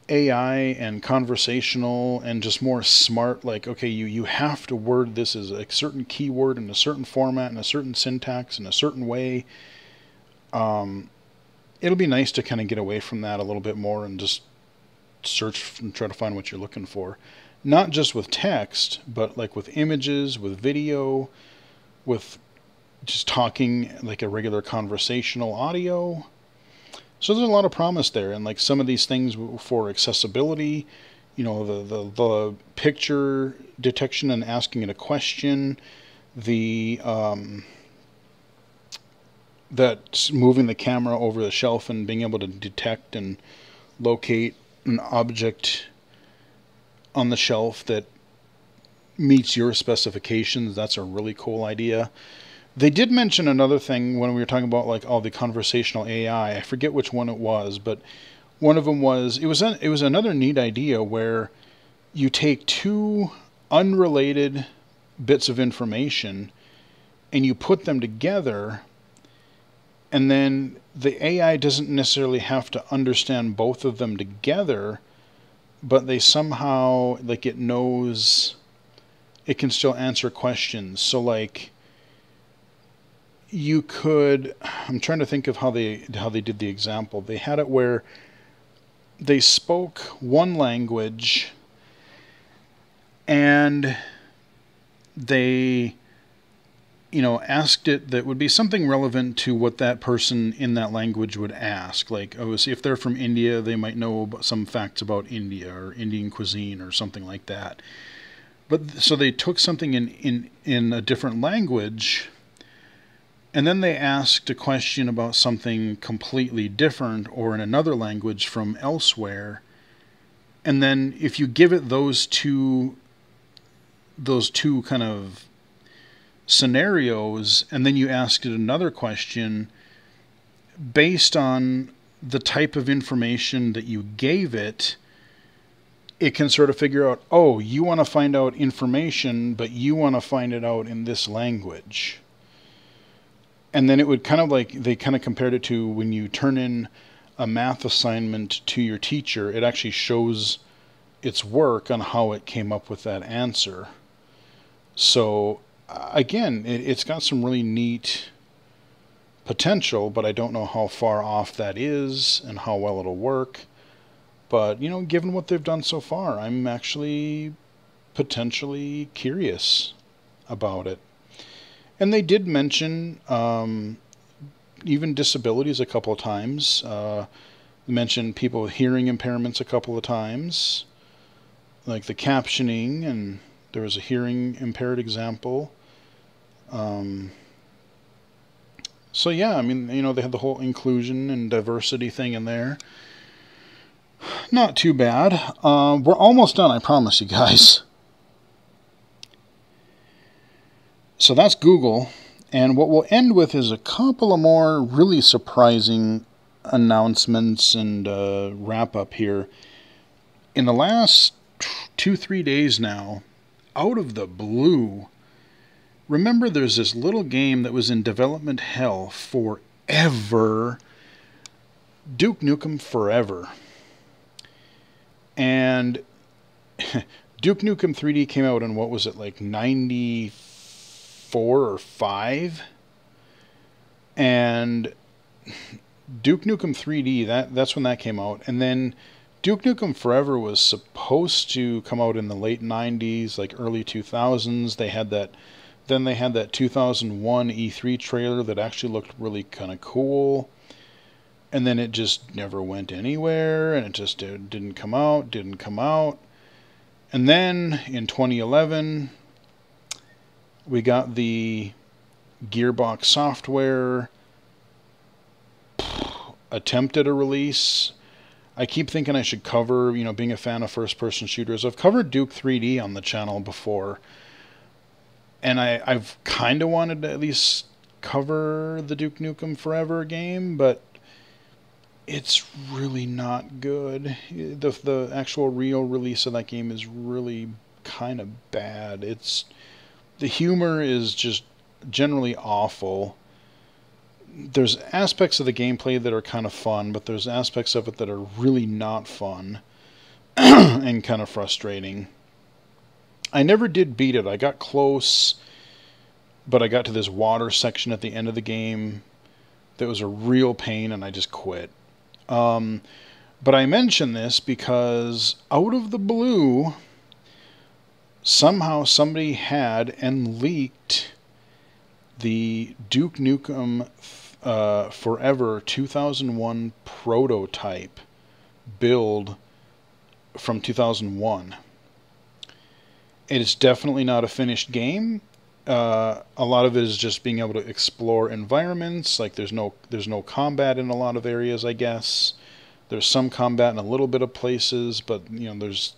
AI and conversational and just more smart, like, okay, you have to word this as a certain keyword in a certain format and a certain syntax in a certain way. It'll be nice to kind of get away from that a little bit more and just search and try to find what you're looking for. Not just with text, but like with images, with video, with just talking like a regular conversational audio. So there's a lot of promise there. And like some of these things for accessibility, you know, the picture detection and asking it a question, that's moving the camera over the shelf and being able to detect and locate an object on the shelf that meets your specifications. That's a really cool idea. They did mention another thing when we were talking about like all the conversational AI. I forget which one it was, but one of them was it was another neat idea where you take two unrelated bits of information and you put them together, and then the AI doesn't necessarily have to understand both of them together, but they somehow, like, it knows it can still answer questions. So like you could, I'm trying to think of how they did the example. They had it where they spoke one language and they, you know, asked it that would be something relevant to what that person in that language would ask. Like, oh, if they're from India, they might know some facts about India or Indian cuisine or something like that. But so they took something in a different language And then they asked a question about something completely different or in another language from elsewhere. And then if you give it those two kind of scenarios, and then you asked it another question based on the type of information that you gave it, it can sort of figure out, oh, you want to find out information, but you want to find it out in this language. And then it would kind of like, they kind of compared it to when you turn in a math assignment to your teacher, it actually shows its work on how it came up with that answer. So again, it's got some really neat potential, but I don't know how far off that is and how well it'll work. But, you know, given what they've done so far, I'm actually potentially curious about it. And they did mention even disabilities a couple of times. They mentioned people with hearing impairments a couple of times, like the captioning, and there was a hearing impaired example. So yeah, I mean, you know, they had the whole inclusion and diversity thing in there. Not too bad. We're almost done, I promise you guys. So that's Google. And what we'll end with is a couple of more really surprising announcements and wrap up here. In the last 2-3 days now, out of the blue, remember there's this little game that was in development hell forever, Duke Nukem Forever. And Duke Nukem 3D came out in, what was it, like 94 or 5? And Duke Nukem 3D, that's when that came out. And then Duke Nukem Forever was supposed to come out in the late 90s, like early 2000s. They had that 2001 E3 trailer that actually looked really kind of cool. And then it just never went anywhere, and it just didn't come out. And then in 2011, we got the Gearbox Software attempt at a release. I keep thinking I should cover, you know, being a fan of first-person shooters. I've covered Duke 3D on the channel before, and I've kind of wanted to at least cover the Duke Nukem Forever game, but it's really not good. The actual real release of that game is really kind of bad. The humor is just generally awful. There's aspects of the gameplay that are kind of fun, but there's aspects of it that are really not fun and kind of frustrating. I never did beat it. I got close, but I got to this water section at the end of the game that was a real pain, and I just quit. But I mention this because out of the blue, somehow somebody had and leaked the Duke Nukem Forever 2001 prototype build from 2001. It is definitely not a finished game. A lot of it is just being able to explore environments. Like there's no combat in a lot of areas, I guess. There's some combat in a little bit of places, but you know, there's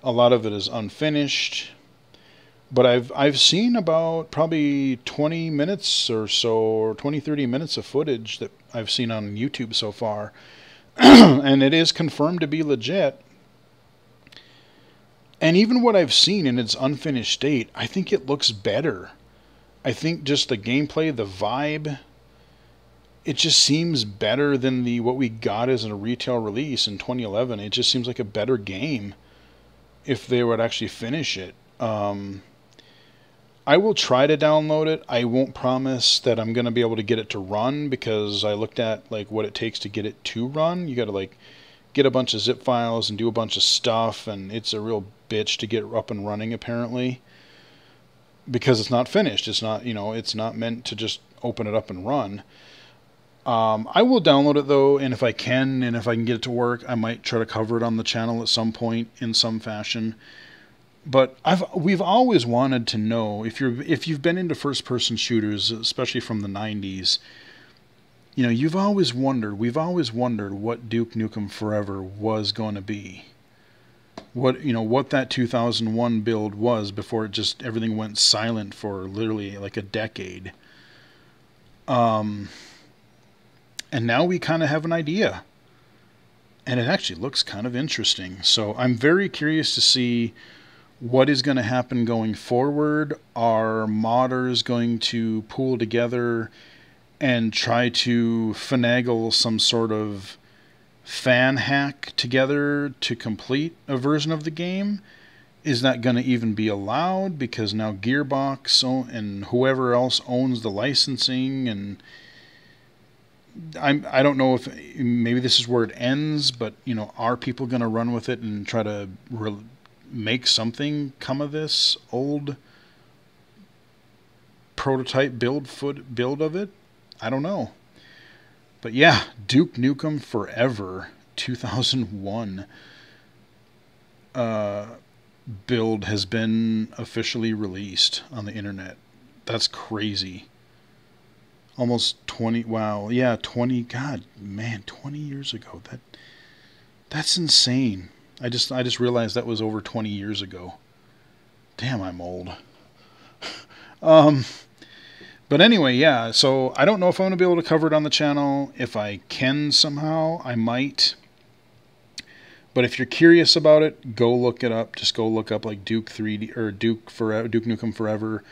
a lot of it is unfinished. But I've seen about probably 20 minutes or so, or 20-30 minutes of footage that I've seen on YouTube so far. And it is confirmed to be legit. And even what I've seen in its unfinished state, I think it looks better. I think just the gameplay, the vibe, it just seems better than what we got as a retail release in 2011. It just seems like a better game if they would actually finish it. I will try to download it. I won't promise that I'm going to be able to get it to run, because I looked at like what it takes to get it to run. You got to like get a bunch of zip files and do a bunch of stuff, and it's a real bitch to get up and running apparently, because it's not finished. It's not, you know, it's not meant to just open it up and run. I will download it though, and if I can get it to work, I might try to cover it on the channel at some point in some fashion. But we've always wanted to know, if you've been into first person shooters, especially from the 90s, you know, we've always wondered what Duke Nukem Forever was going to be. What that 2001 build was before everything went silent for literally like a decade. And now we kind of have an idea. And it actually looks kind of interesting. So I'm very curious to see what is going to happen going forward. Are modders going to pool together and try to finagle some sort of fan hack together to complete a version of the game? Is that going to even be allowed? Because now Gearbox and whoever else owns the licensing, and I don't know if maybe this is where it ends, but are people going to run with it and try to make something come of this old prototype build of it? I don't know. But yeah, Duke Nukem Forever 2001 build has been officially released on the internet. That's crazy. Almost 20, wow, yeah, 20, God, man, 20 years ago. That's insane. I just realized that was over 20 years ago. Damn, I'm old. But anyway, yeah, so I don't know if I'm going to be able to cover it on the channel. If I can somehow, I might. But if you're curious about it, go look it up. Just go look up like Duke 3D or Duke Nukem Forever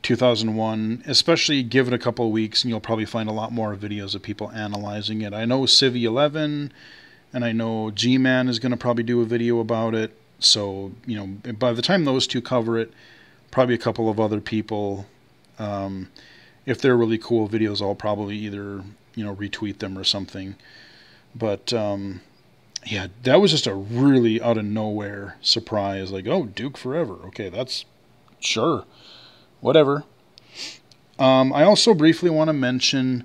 2001. Especially give it a couple of weeks and you'll probably find a lot more videos of people analyzing it. I know Civi 11 and I know G-Man is going to probably do a video about it. So, by the time those two cover it, probably a couple of other people. If they're really cool videos, I'll probably either, retweet them or something. But, yeah, that was just a really out of nowhere surprise. Like, oh, Duke Forever. Okay, that's sure. Whatever. I also briefly want to mention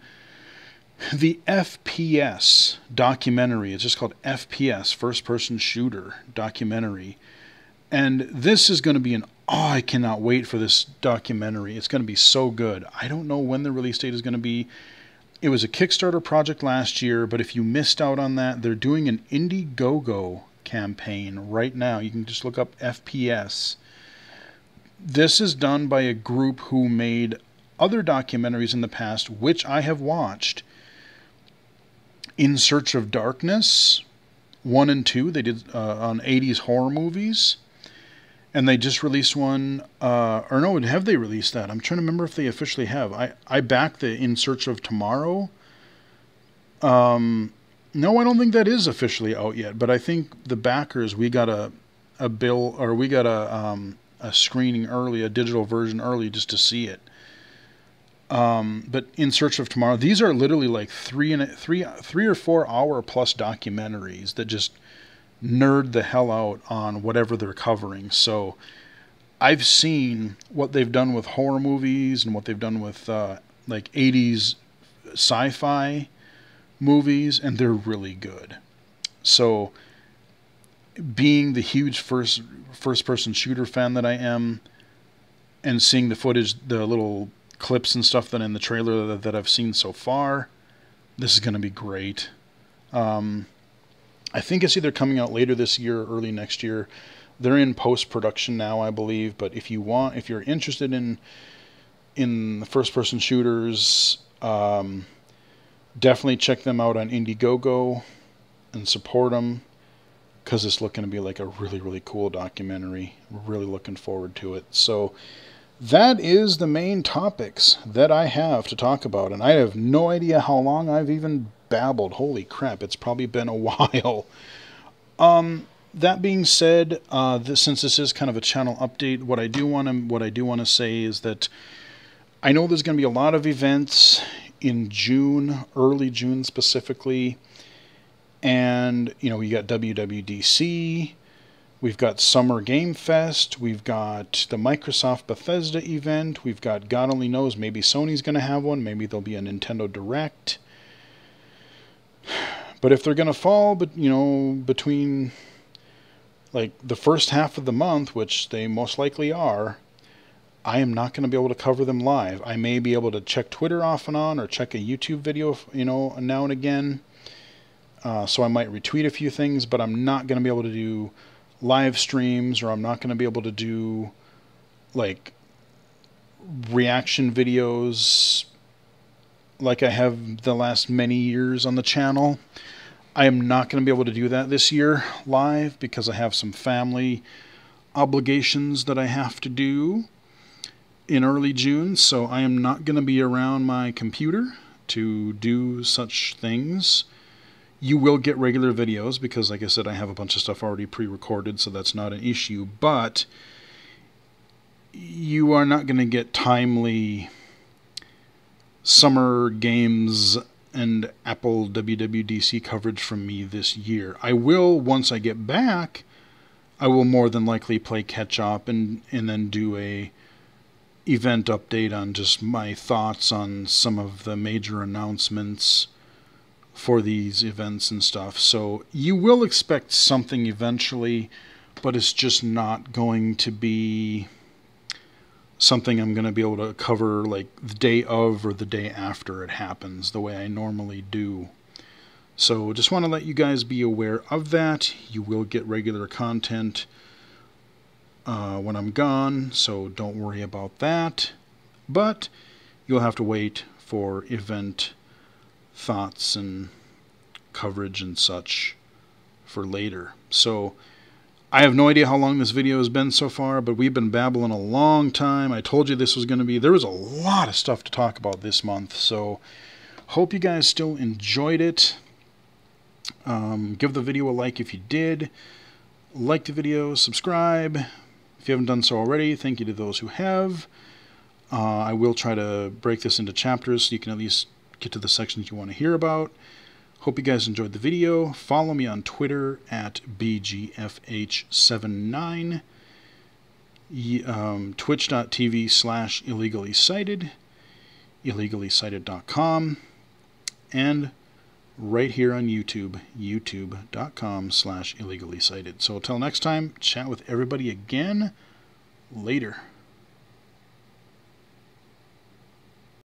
the FPS documentary. It's just called FPS, First Person Shooter Documentary. And this is going to be I cannot wait for this documentary. It's going to be so good. I don't know when the release date is going to be. It was a Kickstarter project last year, but if you missed out on that, they're doing an Indiegogo campaign right now. You can just look up FPS. This is done by a group who made other documentaries in the past, which I have watched. In Search of Darkness 1 and 2, they did on 80s horror movies. And they just released one, or no, have they released that? I'm trying to remember if they officially have. I backed the In Search of Tomorrow. No, I don't think that is officially out yet. But I think the backers, we got a bill, or we got a screening early, a digital version early, just to see it. But In Search of Tomorrow, these are literally like 3 or 4 hour plus documentaries that just nerd the hell out on whatever they're covering. So I've seen what they've done with horror movies and what they've done with like 80s sci-fi movies, and they're really good. So being the huge first person shooter fan that I am, and seeing the footage, the little clips and stuff that in the trailer that I've seen so far, this is going to be great. I think it's either coming out later this year or early next year. They're in post-production now, I believe. But if you're interested in the first-person shooters, definitely check them out on Indiegogo and support them, because it's looking to be like a really, really cool documentary. We're really looking forward to it. So that is the main topics that I have to talk about, and I have no idea how long I've even babbled. Holy crap, it's probably been a while. That being said, since this is kind of a channel update, what I do want to say is that I know there's going to be a lot of events in June, early June specifically, and we got WWDC, we've got Summer Game Fest, we've got the Microsoft Bethesda event, we've got, God only knows, maybe Sony's going to have one, maybe there'll be a Nintendo Direct. But if they're going to fall, between like the first half of the month, which they most likely are, I am not going to be able to cover them live. I may be able to check Twitter off and on, or check a YouTube video, now and again. So I might retweet a few things, but I'm not going to be able to do live streams, or I'm not going to be able to do like reaction videos like I have the last many years on the channel. I am not going to be able to do that this year live because I have some family obligations that I have to do in early June, so I am not going to be around my computer to do such things. You will get regular videos because, like I said, I have a bunch of stuff already pre-recorded, so that's not an issue, but you are not going to get timely summer games and Apple WWDC coverage from me this year. I will, once I get back, I will more than likely play catch up and then do a event update on just my thoughts on some of the major announcements for these events and stuff. So you will expect something eventually, but it's just not going to be something I'm going to be able to cover like the day of or the day after it happens, the way I normally do. So just want to let you guys be aware of that. You will get regular content when I'm gone, so don't worry about that. But you'll have to wait for event thoughts and coverage and such for later. So I have no idea how long this video has been so far, but we've been babbling a long time. I told you this was going to be, there was a lot of stuff to talk about this month, so hope you guys still enjoyed it. Give the video a like if you did. Like the video, subscribe if you haven't done so already. Thank you to those who have. I will try to break this into chapters so you can at least get to the sections you want to hear about. Hope you guys enjoyed the video. Follow me on Twitter at BGFH79, twitch.tv/illegally-cited, illegally-cited.com, and right here on YouTube, youtube.com/illegally-cited. So until next time, chat with everybody again later.